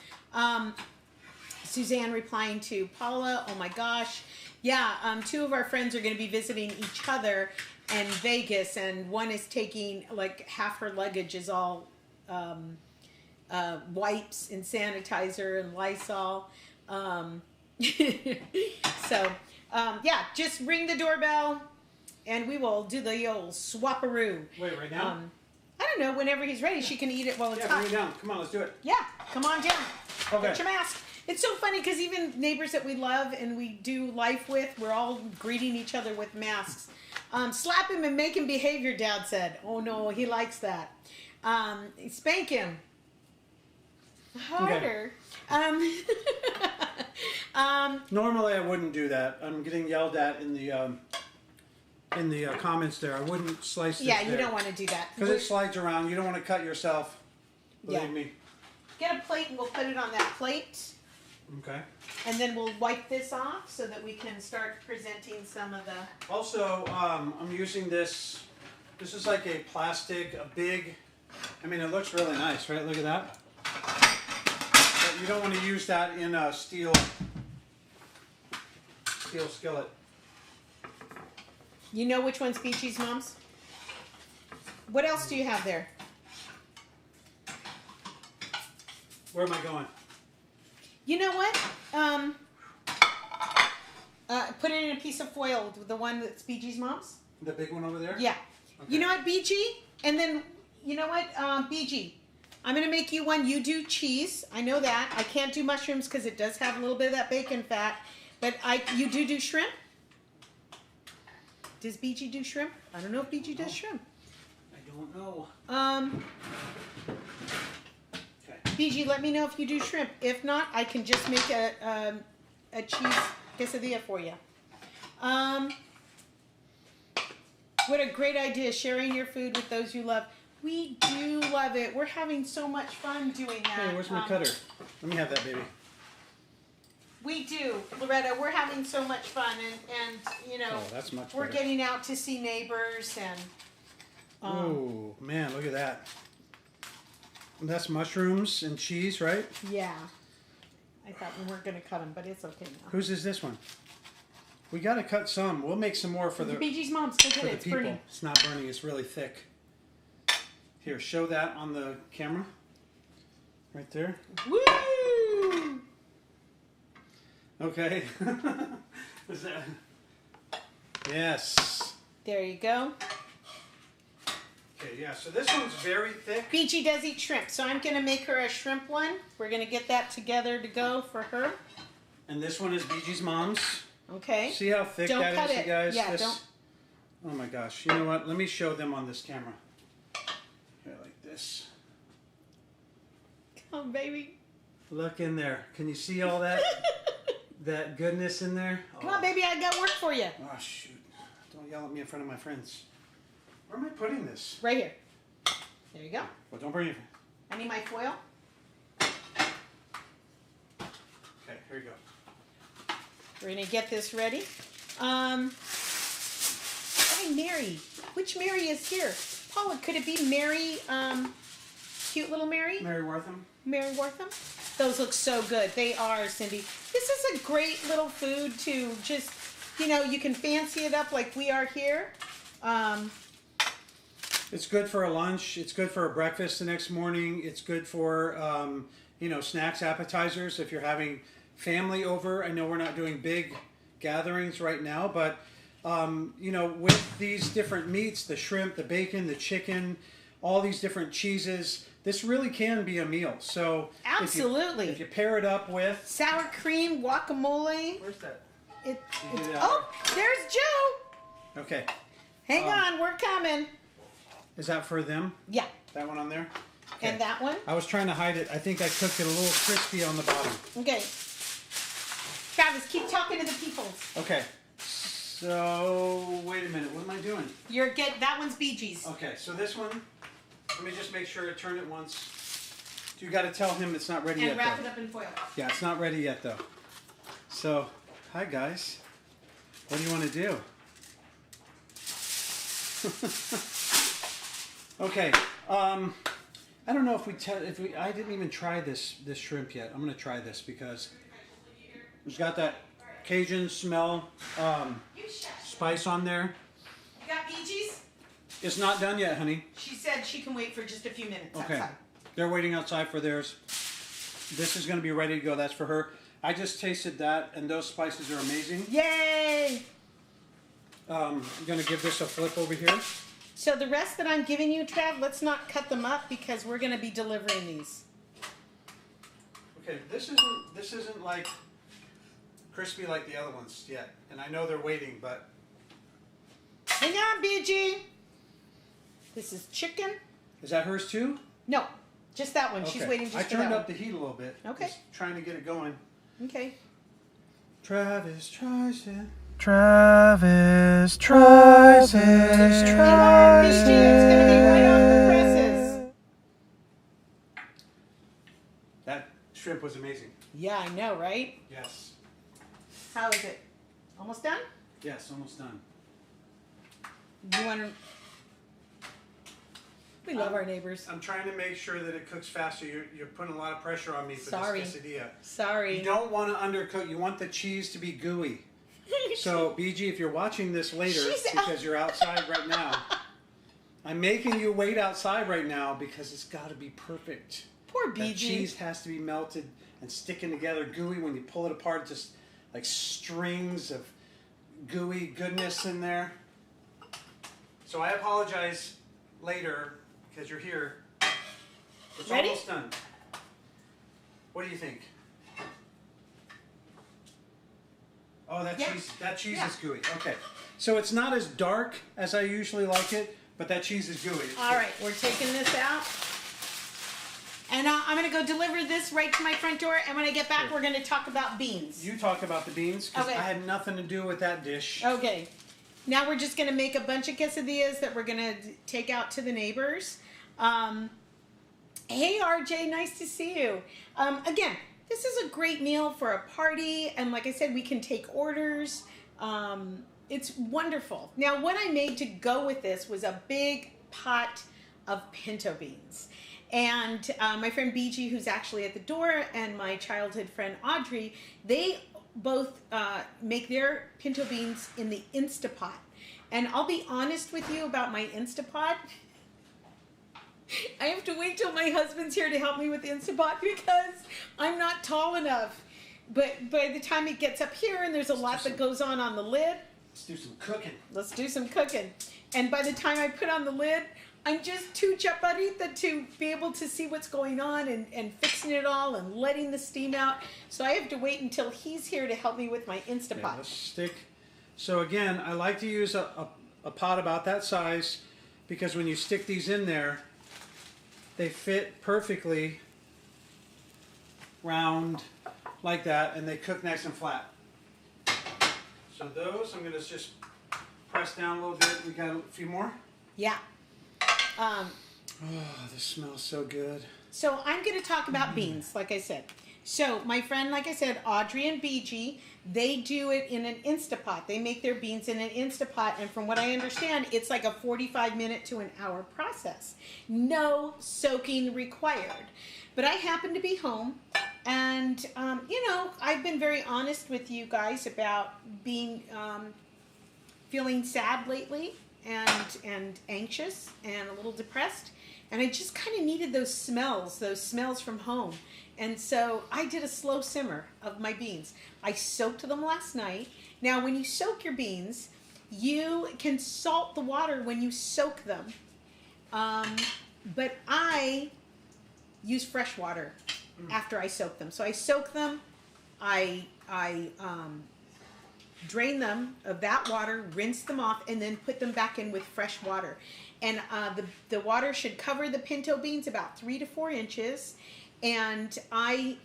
Speaker 2: Suzanne replying to Paula. Oh my gosh. Yeah, 2 of our friends are going to be visiting each other in Vegas, and one is taking like half her luggage is all wipes and sanitizer and Lysol. Yeah, just ring the doorbell. And we will do the old swapperoo.
Speaker 1: Wait, right now?
Speaker 2: I don't know. Whenever he's ready, she can eat it while it's hot.
Speaker 1: Bring it down. Come on, let's do it.
Speaker 2: Yeah, come on down.
Speaker 1: Okay.
Speaker 2: Get your mask. It's so funny because even neighbors that we love and we do life with, we're all greeting each other with masks. Slap him and make him behave, your dad said. Oh, no, he likes that. Spank him. Harder. Okay.
Speaker 1: Normally, I wouldn't do that. I'm getting yelled at in the comments there. I wouldn't slice this.
Speaker 2: Yeah, you don't want to do that.
Speaker 1: Because it slides around. You don't want to cut yourself. Believe me.
Speaker 2: Get a plate and we'll put it on that plate.
Speaker 1: Okay.
Speaker 2: And then we'll wipe this off so that we can start presenting some of the...
Speaker 1: Also, I'm using this. This is like a plastic, a big... I mean, it looks really nice, right? Look at that. But you don't want to use that in a steel skillet.
Speaker 2: You know which one's BG's mom's? What else do you have there?
Speaker 1: Where am I going?
Speaker 2: You know what? Put it in a piece of foil, the one that's BG's mom's.
Speaker 1: The big one over there?
Speaker 2: Yeah.
Speaker 1: Okay.
Speaker 2: You know what, BG? And then, you know what, BG? I'm going to make you one. You do cheese. I know that. I can't do mushrooms because it does have a little bit of that bacon fat. But you do shrimp? Does BG do shrimp? I don't know if BG does shrimp.
Speaker 1: I don't know.
Speaker 2: Okay. BG, let me know if you do shrimp. If not, I can just make a cheese quesadilla for you. What a great idea, sharing your food with those you love. We do love it. We're having so much fun doing that.
Speaker 1: Hey, where's my cutter? Let me have that, baby.
Speaker 2: We do, Loretta. We're having so much fun, and you know,
Speaker 1: that's much
Speaker 2: we're
Speaker 1: better.
Speaker 2: getting out to see neighbors and.
Speaker 1: Oh man, look at that. That's mushrooms and cheese, right?
Speaker 2: Yeah. I thought we weren't going to cut them, but it's okay now.
Speaker 1: Whose is this one? We got to cut some. We'll make some more for the
Speaker 2: BG's mom's. Go get it. It's
Speaker 1: people.
Speaker 2: burning.
Speaker 1: It's not burning. It's really thick. Here, show that on the camera. Right there.
Speaker 2: Woo!
Speaker 1: Okay. Is that... Yes.
Speaker 2: There you go.
Speaker 1: Okay, yeah, so this one's very thick.
Speaker 2: BG does eat shrimp, so I'm going to make her a shrimp one. We're going to get that together to go for her.
Speaker 1: And this one is BG's mom's.
Speaker 2: Okay.
Speaker 1: See how thick
Speaker 2: Don't
Speaker 1: that
Speaker 2: cut
Speaker 1: is,
Speaker 2: it.
Speaker 1: you guys?
Speaker 2: Yeah,
Speaker 1: this...
Speaker 2: don't.
Speaker 1: Oh my gosh. You know what? Let me show them on this camera. Here, like this.
Speaker 2: Come on, baby.
Speaker 1: Look in there. Can you see all that that goodness in there?
Speaker 2: Come on, baby. I got work for you.
Speaker 1: Oh, shoot. Don't yell at me in front of my friends. Where am I putting this?
Speaker 2: Right here. There you go.
Speaker 1: Well, don't bring it.
Speaker 2: I need my foil.
Speaker 1: Okay, here you go.
Speaker 2: We're going to get this ready. Hey, Mary. Which Mary is here? Paula, could it be Mary, cute little Mary?
Speaker 1: Mary Wortham.
Speaker 2: Mary Wortham? Those look so good. They are, Cindy. This is a great little food to just, you know, you can fancy it up like we are here.
Speaker 1: It's good for a lunch. It's good for a breakfast the next morning. It's good for, you know, snacks, appetizers. If you're having family over, I know we're not doing big gatherings right now, but, you know, with these different meats, the shrimp, the bacon, the chicken, all these different cheeses, this really can be a meal. So
Speaker 2: absolutely,
Speaker 1: if you pair it up with
Speaker 2: sour cream, guacamole.
Speaker 1: Where's that?
Speaker 2: Oh, there's Joe.
Speaker 1: Okay.
Speaker 2: Hang on, we're coming.
Speaker 1: Is that for them?
Speaker 2: Yeah.
Speaker 1: That one on there? Okay.
Speaker 2: And that one?
Speaker 1: I was trying to hide it. I think I cooked it a little crispy on the bottom.
Speaker 2: Okay. Travis, keep talking to the people.
Speaker 1: Okay. So, wait a minute. What am I doing?
Speaker 2: That one's BG's.
Speaker 1: Okay, so this one, let me just make sure I turn it once. You got to tell him it's not ready yet,
Speaker 2: And wrap
Speaker 1: though.
Speaker 2: it up in foil.
Speaker 1: Yeah, it's not ready yet, though. So, hi, guys. What do you want to do? Okay. I don't know if I didn't even try this shrimp yet. I'm going to try this because it's got that Cajun smell, spice on there.
Speaker 2: You got BG's?
Speaker 1: It's not done yet, honey.
Speaker 2: She said she can wait for just a few minutes
Speaker 1: Okay.
Speaker 2: outside.
Speaker 1: They're waiting outside for theirs. This is going to be ready to go. That's for her. I just tasted that, and those spices are amazing.
Speaker 2: Yay!
Speaker 1: I'm going to give this a flip over here.
Speaker 2: So the rest that I'm giving you, Trav, let's not cut them up because we're going to be delivering these.
Speaker 1: Okay, this isn't like crispy like the other ones yet, and I know they're waiting, but
Speaker 2: hang on, BG. This is chicken.
Speaker 1: Is that hers too?
Speaker 2: No, just that one.
Speaker 1: Okay.
Speaker 2: She's waiting just
Speaker 1: I
Speaker 2: for that
Speaker 1: turned
Speaker 2: one.
Speaker 1: up the heat a little bit.
Speaker 2: Okay.
Speaker 1: Just trying to get it going.
Speaker 2: Okay.
Speaker 1: Travis tries it.
Speaker 3: Travis tries it.
Speaker 2: Hang on, BG. It's going to be right off the presses.
Speaker 1: That shrimp was amazing.
Speaker 2: Yeah, I know, right?
Speaker 1: Yes.
Speaker 2: How is it? Almost done?
Speaker 1: Yes, almost done.
Speaker 2: You want to... We love our neighbors.
Speaker 1: I'm trying to make sure that it cooks faster. You're putting a lot of pressure on me for
Speaker 2: Sorry.
Speaker 1: this quesadilla.
Speaker 2: Sorry.
Speaker 1: You don't want to undercook. You want the cheese to be gooey. So, BG, if you're watching this later, because you're outside right now, I'm making you wait outside right now because it's got to be perfect.
Speaker 2: Poor BG.
Speaker 1: That cheese has to be melted and sticking together gooey. When you pull it apart, just like strings of gooey goodness in there. So I apologize later because you're here. It's
Speaker 2: Ready?
Speaker 1: almost done. What do you think? Oh, that cheese is gooey. Okay. So it's not as dark as I usually like it, but that cheese is gooey.
Speaker 2: All right, we're taking this out. And I'm going to go deliver this right to my front door, and when I get back, we're going to talk about beans.
Speaker 1: You talk about the beans, because
Speaker 2: Okay.
Speaker 1: I had nothing to do with that dish.
Speaker 2: Okay. Now we're just going to make a bunch of quesadillas that we're going to take out to the neighbors. Hey, RJ, nice to see you. Again, this is a great meal for a party, and like I said, we can take orders. It's wonderful. Now, what I made to go with this was a big pot of pinto beans. And my friend BG, who's actually at the door, and my childhood friend Audrey, they both make their pinto beans in the Instapot. And I'll be honest with you about my Instapot. I have to wait till my husband's here to help me with the Instant Pot because I'm not tall enough. But by the time it gets up here and there's a lot that goes on the lid.
Speaker 1: Let's do some cooking.
Speaker 2: Let's do some cooking. And by the time I put on the lid, I'm just too chaparrita to be able to see what's going on and fixing it all and letting the steam out. So I have to wait until he's here to help me with my Instant Pot.
Speaker 1: Let's stick. So again, I like to use a pot about that size because when you stick these in there, they fit perfectly round like that and they cook nice and flat. So those, I'm going to just press down a little bit. We got a few more?
Speaker 2: Yeah.
Speaker 1: Oh, this smells so good.
Speaker 2: So I'm going to talk about beans, like I said. So my friend, like I said, Audrey and BG, they do it in an Instapot. They make their beans in an Instapot, and from what I understand, it's like a 45-minute to an hour process. No soaking required. But I happen to be home, and, you know, I've been very honest with you guys about being, feeling sad lately and anxious and a little depressed. And I just kind of needed those smells from home. And so I did a slow simmer of my beans. I soaked them last night. Now, when you soak your beans, you can salt the water when you soak them. But I use fresh water after I soak them. So I soak them, I drain them of that water, rinse them off, and then put them back in with fresh water. And the water should cover the pinto beans about 3 to 4 inches. And I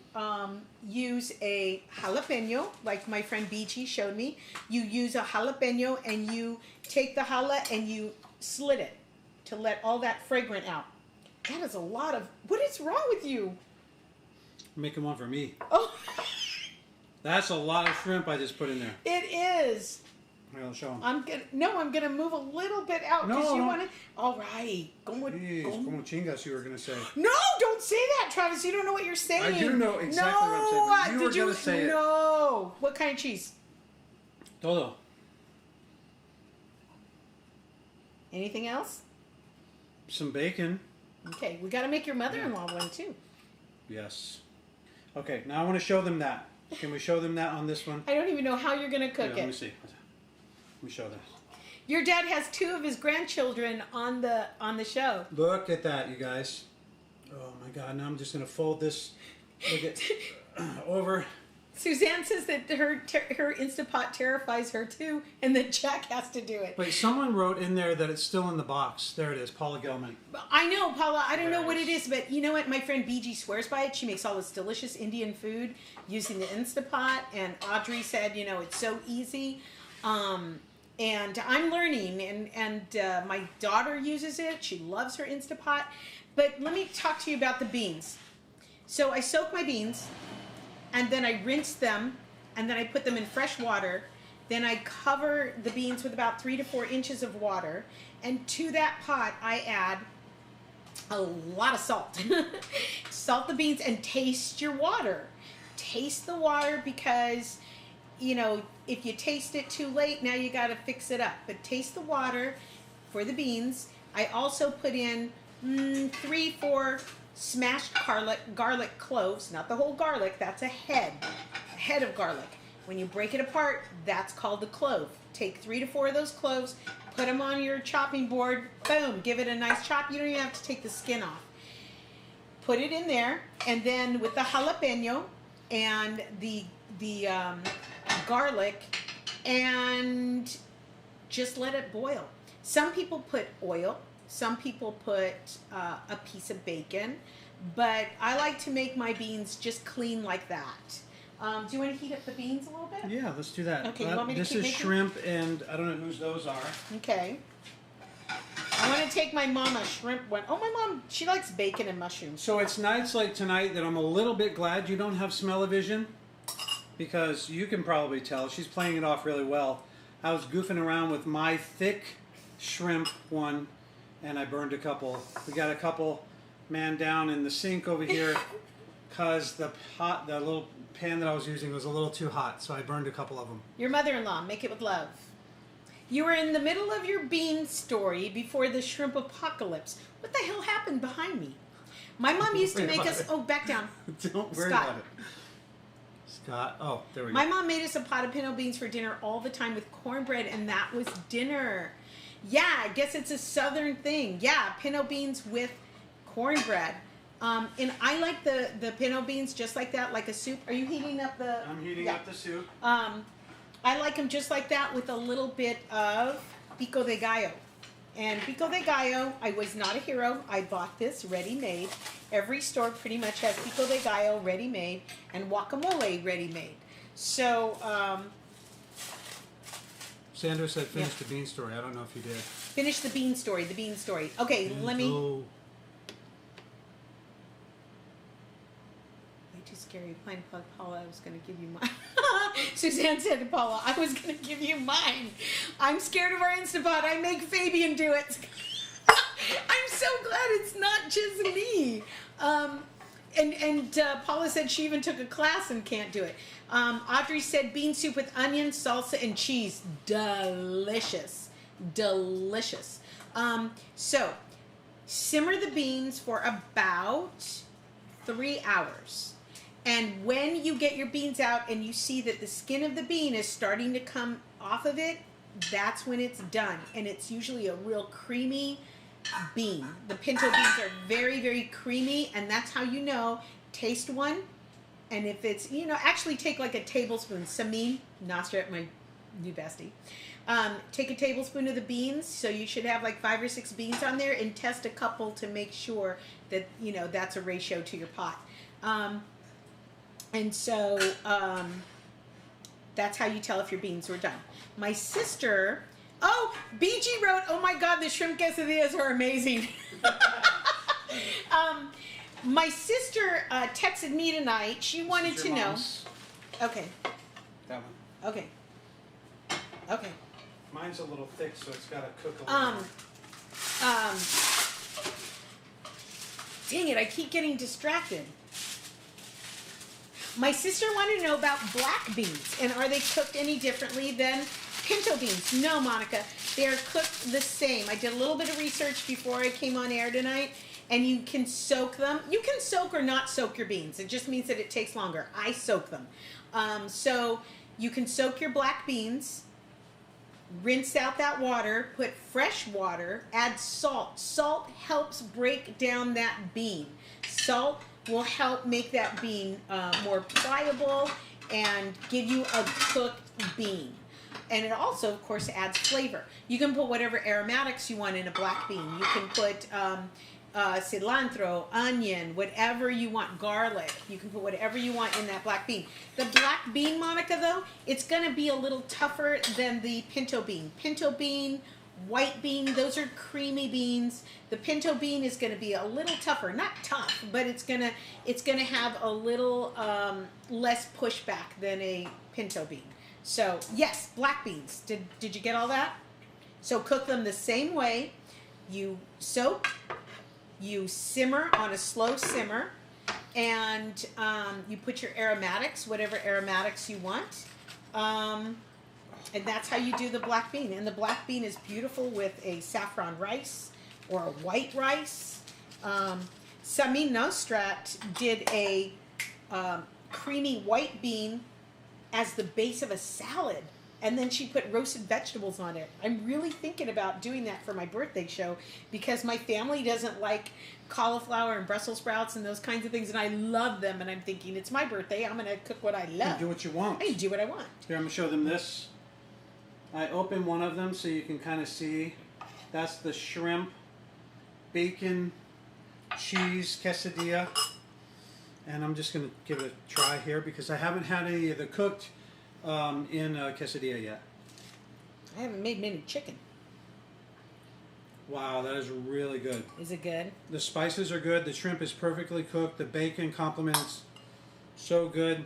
Speaker 2: use a jalapeno, like my friend BG showed me. You use a jalapeno and you take the jala and you slit it to let all that fragrance out. That is a lot of... What is wrong with you?
Speaker 1: Making one for me.
Speaker 2: Oh.
Speaker 1: That's a lot of shrimp I just put in there.
Speaker 2: It is.
Speaker 1: I'll show them.
Speaker 2: I'm gonna move a little bit out because you want to. All right.
Speaker 1: Como chingas, you were gonna say.
Speaker 2: No, don't say that, Travis. You don't know what you're saying.
Speaker 1: I do know exactly what I'm saying. You were gonna say it.
Speaker 2: No. What kind of cheese?
Speaker 1: Todo.
Speaker 2: Anything else?
Speaker 1: Some bacon.
Speaker 2: Okay, we got to make your mother-in-law one too.
Speaker 1: Yes. Okay, now I want to show them that. Can we show them that on this one?
Speaker 2: I don't even know how you're gonna cook it.
Speaker 1: Let me see. Let me show this.
Speaker 2: Your dad has 2 of his grandchildren on the show.
Speaker 1: Look at that, you guys. Oh my God! Now I'm just gonna fold this. Look at over.
Speaker 2: Suzanne says that her Instapot terrifies her too, and that Jack has to do it.
Speaker 1: Wait, someone wrote in there that it's still in the box. There it is, Paula Gelman.
Speaker 2: I know, Paula. I don't know what it is, but you know what? My friend BG swears by it. She makes all this delicious Indian food using the Instapot, and Audrey said, you know, it's so easy. And I'm learning, and my daughter uses it. She loves her Instapot. But let me talk to you about the beans. So I soak my beans, and then I rinse them, and then I put them in fresh water. Then I cover the beans with about 3 to 4 inches of water. And to that pot, I add a lot of salt. Salt the beans and taste your water. Taste the water because, you know, if you taste it too late, now you got to fix it up. But taste the water for the beans. I also put in 3-4 smashed garlic cloves, not the whole garlic, that's a head of garlic. When you break it apart, that's called a clove. Take 3 to 4 of those cloves, put them on your chopping board, boom, give it a nice chop. You don't even have to take the skin off. Put it in there, and then with the jalapeno and the garlic, and just let it boil. Some people put oil. Some people put a piece of bacon, but I like to make my beans just clean like that. Do you want to heat up the beans a little bit?
Speaker 1: Yeah, let's do that.
Speaker 2: Okay, you want me to
Speaker 1: this
Speaker 2: keep
Speaker 1: is
Speaker 2: making?
Speaker 1: Shrimp, and I don't know whose those are.
Speaker 2: Okay. I want to take my mama shrimp one. Oh, my mom, she likes bacon and mushrooms.
Speaker 1: So it's nights like tonight that I'm a little bit glad you don't have smell-o-vision, because you can probably tell she's playing it off really well. I was goofing around with my thick shrimp one, and I burned a couple. We got a couple, man, down in the sink over here because the little pan that I was using was a little too hot, so I burned a couple of them.
Speaker 2: Your mother-in-law, make it with love. You were in the middle of your bean story before the shrimp apocalypse. What the hell happened behind me? My mom used to make us... Oh, back down.
Speaker 1: Don't worry about it. Scott. Oh, there we go.
Speaker 2: My mom made us a pot of pinto beans for dinner all the time with cornbread, and that was dinner. Yeah, I guess it's a southern thing. Yeah, pinto beans with cornbread. And I like the pinto beans just like that, like a soup. Are you heating up the...
Speaker 1: I'm heating up the soup.
Speaker 2: I like them just like that with a little bit of pico de gallo. And pico de gallo, I was not a hero. I bought this ready-made. Every store pretty much has pico de gallo ready-made and guacamole ready-made. So,
Speaker 1: Sandra said finish the bean story. I don't know if you did.
Speaker 2: Finish the bean story, Okay, let me...
Speaker 1: Way
Speaker 2: too scary. Pine Plug Paula, I was going to give you mine. Suzanne said to Paula, I was going to give you mine. I'm scared of our Instapot. I make Fabian do it. I'm so glad it's not just me. And Paula said she even took a class and can't do it. Audrey said bean soup with onions, salsa, and cheese. Delicious. Delicious. So, simmer the beans for about 3 hours. And when you get your beans out and you see that the skin of the bean is starting to come off of it, that's when it's done. And it's usually a real creamy bean. The pinto beans are very, very creamy, and that's how you know. Taste one, and if it's, actually take like a tablespoon. Samin, Nasra, my new bestie. Take a tablespoon of the beans, so you should have like 5 or 6 beans on there, and test a couple to make sure that, that's a ratio to your pot. And so that's how you tell if your beans were done. My sister, BG wrote, oh my God, the shrimp quesadillas are amazing. My sister texted me tonight. She wanted to know. Okay.
Speaker 1: That one.
Speaker 2: Okay. Okay.
Speaker 1: Mine's a little thick, so it's got to cook a little more.
Speaker 2: Dang it, I keep getting distracted. My sister wanted to know about black beans, and are they cooked any differently than pinto beans? No, Monica, they are cooked the same. I did a little bit of research before I came on air tonight, and you can soak them. You can soak or not soak your beans. It just means that it takes longer. I soak them. So you can soak your black beans, rinse out that water, put fresh water, add salt. Salt helps break down that bean. Salt will help make that bean more pliable and give you a cooked bean. And it also, of course, adds flavor. You can put whatever aromatics you want in a black bean. You can put cilantro, onion, whatever you want, garlic. You can put whatever you want in that black bean. The black bean, Monica, though, it's going to be a little tougher than the pinto bean. Pinto bean, white bean, those are creamy beans. The pinto bean is going to be a little tougher, not tough, but it's going to have a little less pushback than a pinto bean. So yes, black beans. Did you get all that? So cook them the same way. You soak, you simmer on a slow simmer, and you put your aromatics, whatever aromatics you want. And that's how you do the black bean. And the black bean is beautiful with a saffron rice or a white rice. Samin Nostrat did a creamy white bean as the base of a salad. And then she put roasted vegetables on it. I'm really thinking about doing that for my birthday show because my family doesn't like cauliflower and Brussels sprouts and those kinds of things, and I love them. And I'm thinking, it's my birthday. I'm going to cook what I love.
Speaker 1: You do what you want.
Speaker 2: I do what I want.
Speaker 1: Here, I'm going to show them this. I open one of them so you can kind of see. That's the shrimp, bacon, cheese quesadilla. And I'm just going to give it a try here because I haven't had any of the cooked in quesadilla yet.
Speaker 2: I haven't made many chicken.
Speaker 1: Wow, that is really good.
Speaker 2: Is it good?
Speaker 1: The spices are good. The shrimp is perfectly cooked. The bacon complements so good.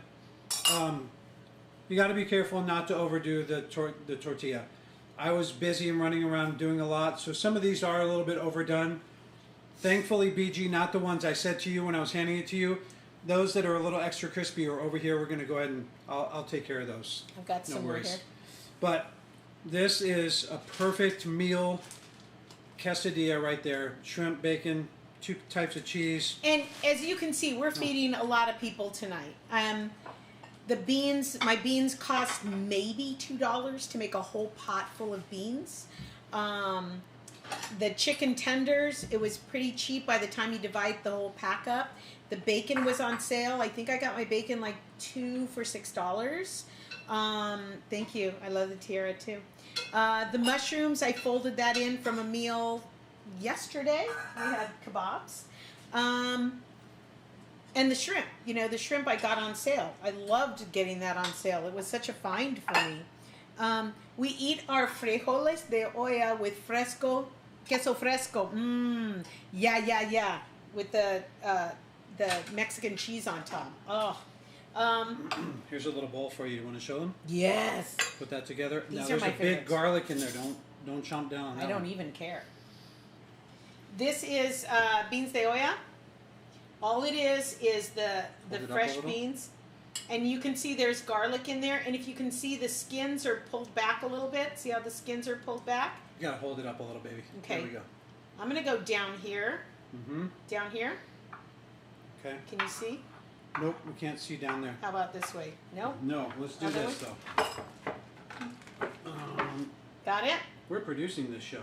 Speaker 1: You got to be careful not to overdo the tortilla. I was busy and running around doing a lot, so some of these are a little bit overdone. Thankfully, BG, not the ones I said to you when I was handing it to you. Those that are a little extra crispy are over here. We're going to go ahead and I'll take care of those.
Speaker 2: I've got some more here.
Speaker 1: But This is a perfect meal quesadilla right there. Shrimp, bacon, 2 types of cheese.
Speaker 2: And as you can see, we're feeding a lot of people tonight. The beans, my beans cost maybe $2 to make a whole pot full of beans. The chicken tenders, it was pretty cheap by the time you divide the whole pack up. The bacon was on sale. I think I got my bacon like 2 for $6. Thank you. I love the tiara too. The mushrooms, I folded that in from a meal yesterday. We had kebabs. And the shrimp, the shrimp I got on sale. I loved getting that on sale. It was such a find for me. We eat our frijoles de olla with queso fresco. Yeah. With the Mexican cheese on top. Oh.
Speaker 1: Here's a little bowl for you. You want to show them?
Speaker 2: Yes.
Speaker 1: Put that together.
Speaker 2: These
Speaker 1: now
Speaker 2: are
Speaker 1: there's
Speaker 2: my
Speaker 1: a big
Speaker 2: favorites.
Speaker 1: garlic in there. Don't chomp down on that.
Speaker 2: I don't
Speaker 1: one.
Speaker 2: even care. This is beans de olla. All it is the fresh beans. And you can see there's garlic in there. And if you can see, the skins are pulled back a little bit. See how the skins are pulled back?
Speaker 1: You gotta hold it up a little, baby.
Speaker 2: Okay.
Speaker 1: There we go.
Speaker 2: I'm going to go down here.
Speaker 1: Mm-hmm.
Speaker 2: Down here.
Speaker 1: Okay.
Speaker 2: Can you see?
Speaker 1: Nope, we can't see down there.
Speaker 2: How about this way? No?
Speaker 1: No, let's do
Speaker 2: Other
Speaker 1: this
Speaker 2: way?
Speaker 1: though.
Speaker 2: Got it?
Speaker 1: We're producing this show.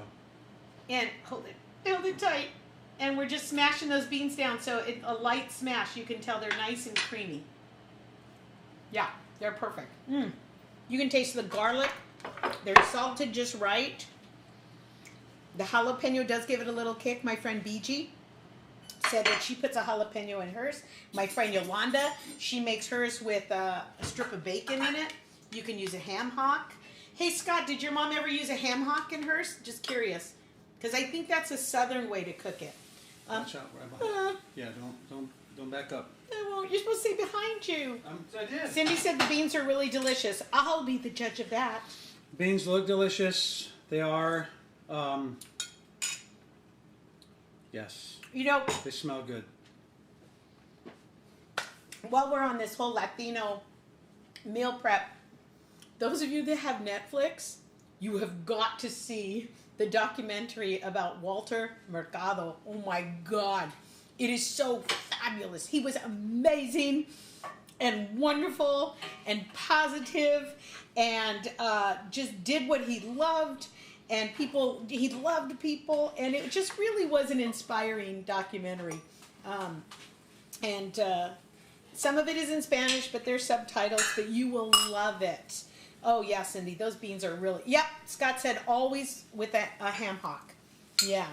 Speaker 2: And hold it tight. And we're just smashing those beans down. So it's a light smash. You can tell they're nice and creamy. Yeah, they're perfect. You can taste the garlic. They're salted just right. The jalapeno does give it a little kick. My friend BG said that she puts a jalapeno in hers. My friend Yolanda, she makes hers with a strip of bacon in it. You can use a ham hock. Hey Scott, did your mom ever use a ham hock in hers? Just curious, because I think that's a southern way to cook it.
Speaker 1: Watch out, right behind. Yeah, don't back up.
Speaker 2: I won't. You're supposed to say behind you.
Speaker 1: I did.
Speaker 2: Cindy said the beans are really delicious. I'll be the judge of that.
Speaker 1: Beans look delicious. They are. Yes. They smell good.
Speaker 2: While we're on this whole Latino meal prep, those of you that have Netflix, you have got to see the documentary about Walter Mercado. Oh my God. It is so fabulous. He was amazing and wonderful and positive and just did what he loved. And he loved people, and it just really was an inspiring documentary. Some of it is in Spanish, but there's subtitles, but you will love it. Oh, yeah, Cindy, those beans are really... Yep, Scott said always with a ham hock. Yeah.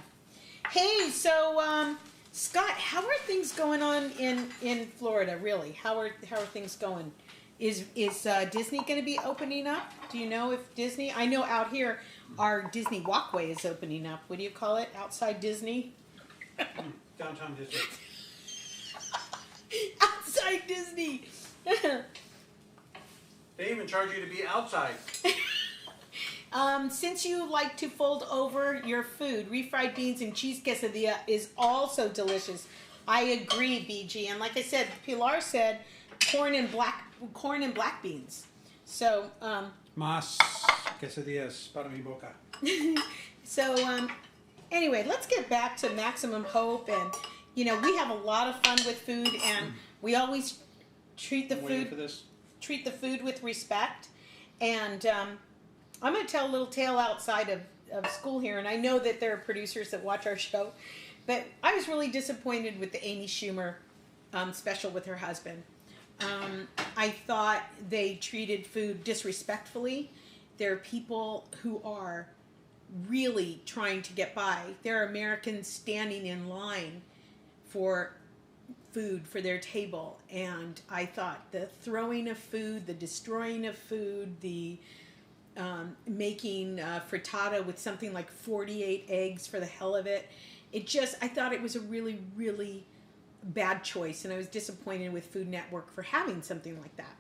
Speaker 2: Hey, so, Scott, how are things going on in Florida, really? How are things going? Is Disney going to be opening up? Do you know if Disney... I know out here... Our Disney walkway is opening up. What do you call it? Outside Disney?
Speaker 1: Downtown Disney.
Speaker 2: Outside Disney.
Speaker 1: They even charge you to be outside.
Speaker 2: Since you like to fold over your food, refried beans and cheese quesadilla is also delicious. I agree, BG. And like I said, Pilar said corn and black beans. So,
Speaker 1: Más quesadillas para mi boca.
Speaker 2: So, anyway, let's get back to Maximum Hope. And, we have a lot of fun with food, and we always treat the food with respect. And I'm going to tell a little tale outside of school here. And I know that there are producers that watch our show. But I was really disappointed with the Amy Schumer special with her husband. I thought they treated food disrespectfully. There are people who are really trying to get by. There are Americans standing in line for food for their table. And I thought the throwing of food, the destroying of food, the making frittata with something like 48 eggs for the hell of it. I thought it was a really, really bad choice, and I was disappointed with Food Network for having something like that.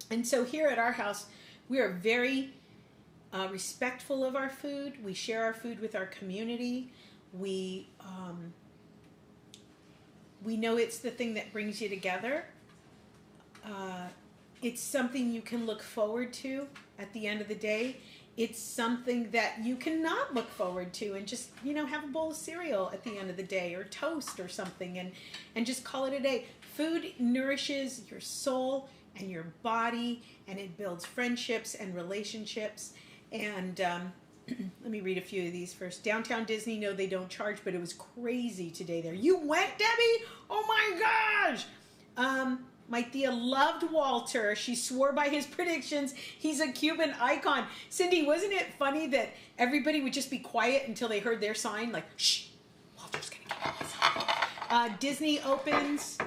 Speaker 2: And so here at our house, we are very respectful of our food. We share our food with our community. We know it's the thing that brings you together. It's something you can look forward to at the end of the day. it's something that you cannot look forward to and just, have a bowl of cereal at the end of the day or toast or something and just call it a day. Food nourishes your soul and your body, and it builds friendships and relationships. And let me read a few of these first. Downtown Disney, no, they don't charge, but it was crazy today there. You went, Debbie? Oh my gosh! My Thea loved Walter. She swore by his predictions. He's a Cuban icon. Cindy, wasn't it funny that everybody would just be quiet until they heard their sign? Like, shh, Walter's going to give us. Disney opens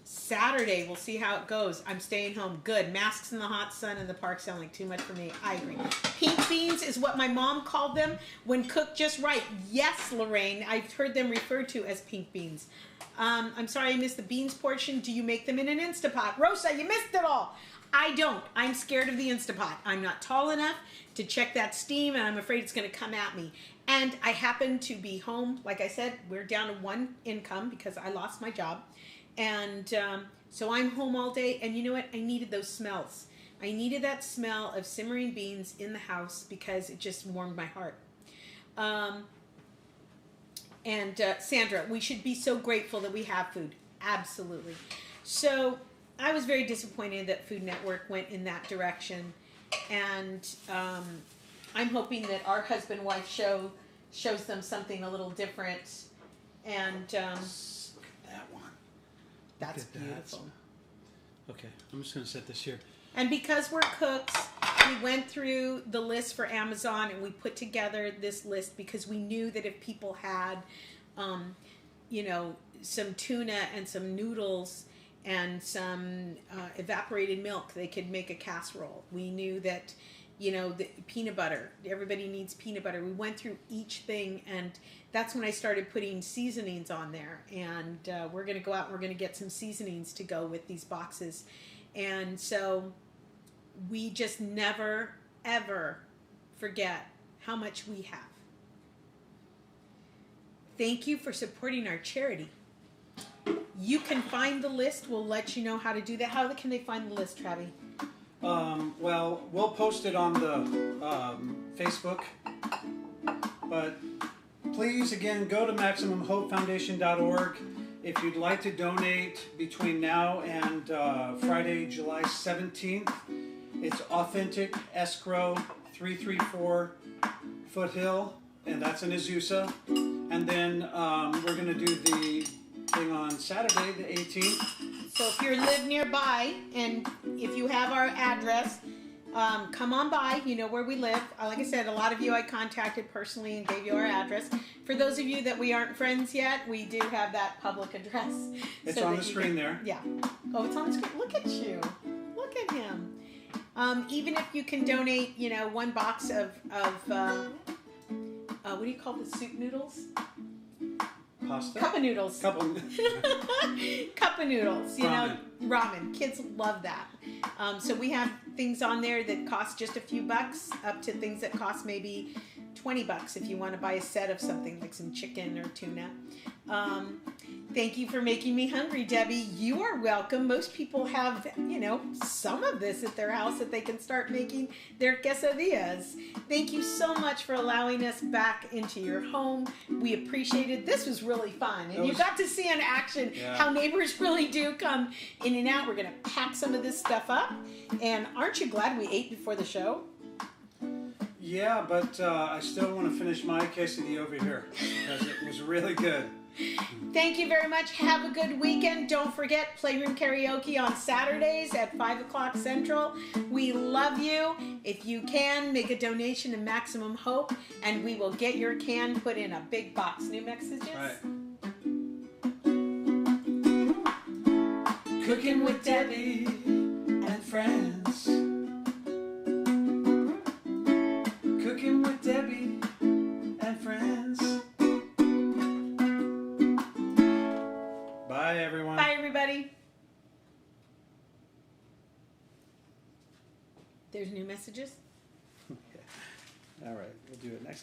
Speaker 2: Saturday. We'll see how it goes. I'm staying home. Good. Masks in the hot sun and the park sound like too much for me. I agree. Pink beans is what my mom called them when cooked just right. Yes, Lorraine. I've heard them referred to as pink beans. I'm sorry I missed the beans portion. Do you make them in an Instapot? Rosa, you missed it all. I don't. I'm scared of the Instapot. I'm not tall enough to check that steam, and I'm afraid it's going to come at me. And I happen to be home. Like I said, we're down to one income because I lost my job. And so I'm home all day. And you know what? I needed those smells. I needed that smell of simmering beans in the house because it just warmed my heart. And Sandra, we should be so grateful that we have food. Absolutely. So I was very disappointed that Food Network went in that direction. And I'm hoping that our husband-wife show shows them something a little different. And
Speaker 1: Look at that one.
Speaker 2: that's
Speaker 1: Look at
Speaker 2: beautiful.
Speaker 1: That. Okay, I'm just going to set this here.
Speaker 2: And because we're cooks, we went through the list for Amazon and we put together this list because we knew that if people had, some tuna and some noodles and some evaporated milk, they could make a casserole. We knew that, the peanut butter, everybody needs peanut butter. We went through each thing, and that's when I started putting seasonings on there. And we're going to go out and we're going to get some seasonings to go with these boxes. And so we just never, ever forget how much we have. Thank you for supporting our charity. You can find the list. We'll let you know how to do that. How can they find the list, Travi?
Speaker 1: Well, we'll post it on the Facebook. But please, again, go to MaximumHopeFoundation.org. If you'd like to donate between now and Friday, July 17th, it's Authentic Escrow 334 Foothill, and that's in Azusa. And then we're going to do the thing on Saturday, the 18th.
Speaker 2: So if you live nearby, and if you have our address, come on by. You know where we live. Like I said, a lot of you I contacted personally and gave you our address. For those of you that we aren't friends yet, we do have that public address.
Speaker 1: It's on the screen there.
Speaker 2: Yeah. Oh, it's on the screen. Look at you. Look at him. Even if you can donate, one box of what do you call the soup noodles?
Speaker 1: Pasta?
Speaker 2: Cup of noodles. Cup of noodles. Ramen. Kids love that. So we have things on there that cost just a few bucks, up to things that cost maybe $20 if you want to buy a set of something like some chicken or tuna. Thank you for making me hungry, Debbie. You are welcome. Most people have, some of this at their house that they can start making their quesadillas. Thank you so much for allowing us back into your home. We appreciate it. This was really fun. And you got to see in action how neighbors really do come in and out. We're going to pack some of this stuff up. And aren't you glad we ate before the show?
Speaker 1: Yeah, but I still want to finish my quesadilla over here because it was really good.
Speaker 2: Thank you very much. Have a good weekend. Don't forget Playroom Karaoke on Saturdays at 5 o'clock Central. We love you. If you can, make a donation to Maximum Hope, and we will get your can put in a big box. New messages?
Speaker 1: Right. Cooking with Debi and Friends. Cooking with Debi and Friends. Bye, everyone.
Speaker 2: Bye, everybody. There's new messages?
Speaker 1: All right, we'll do it next time.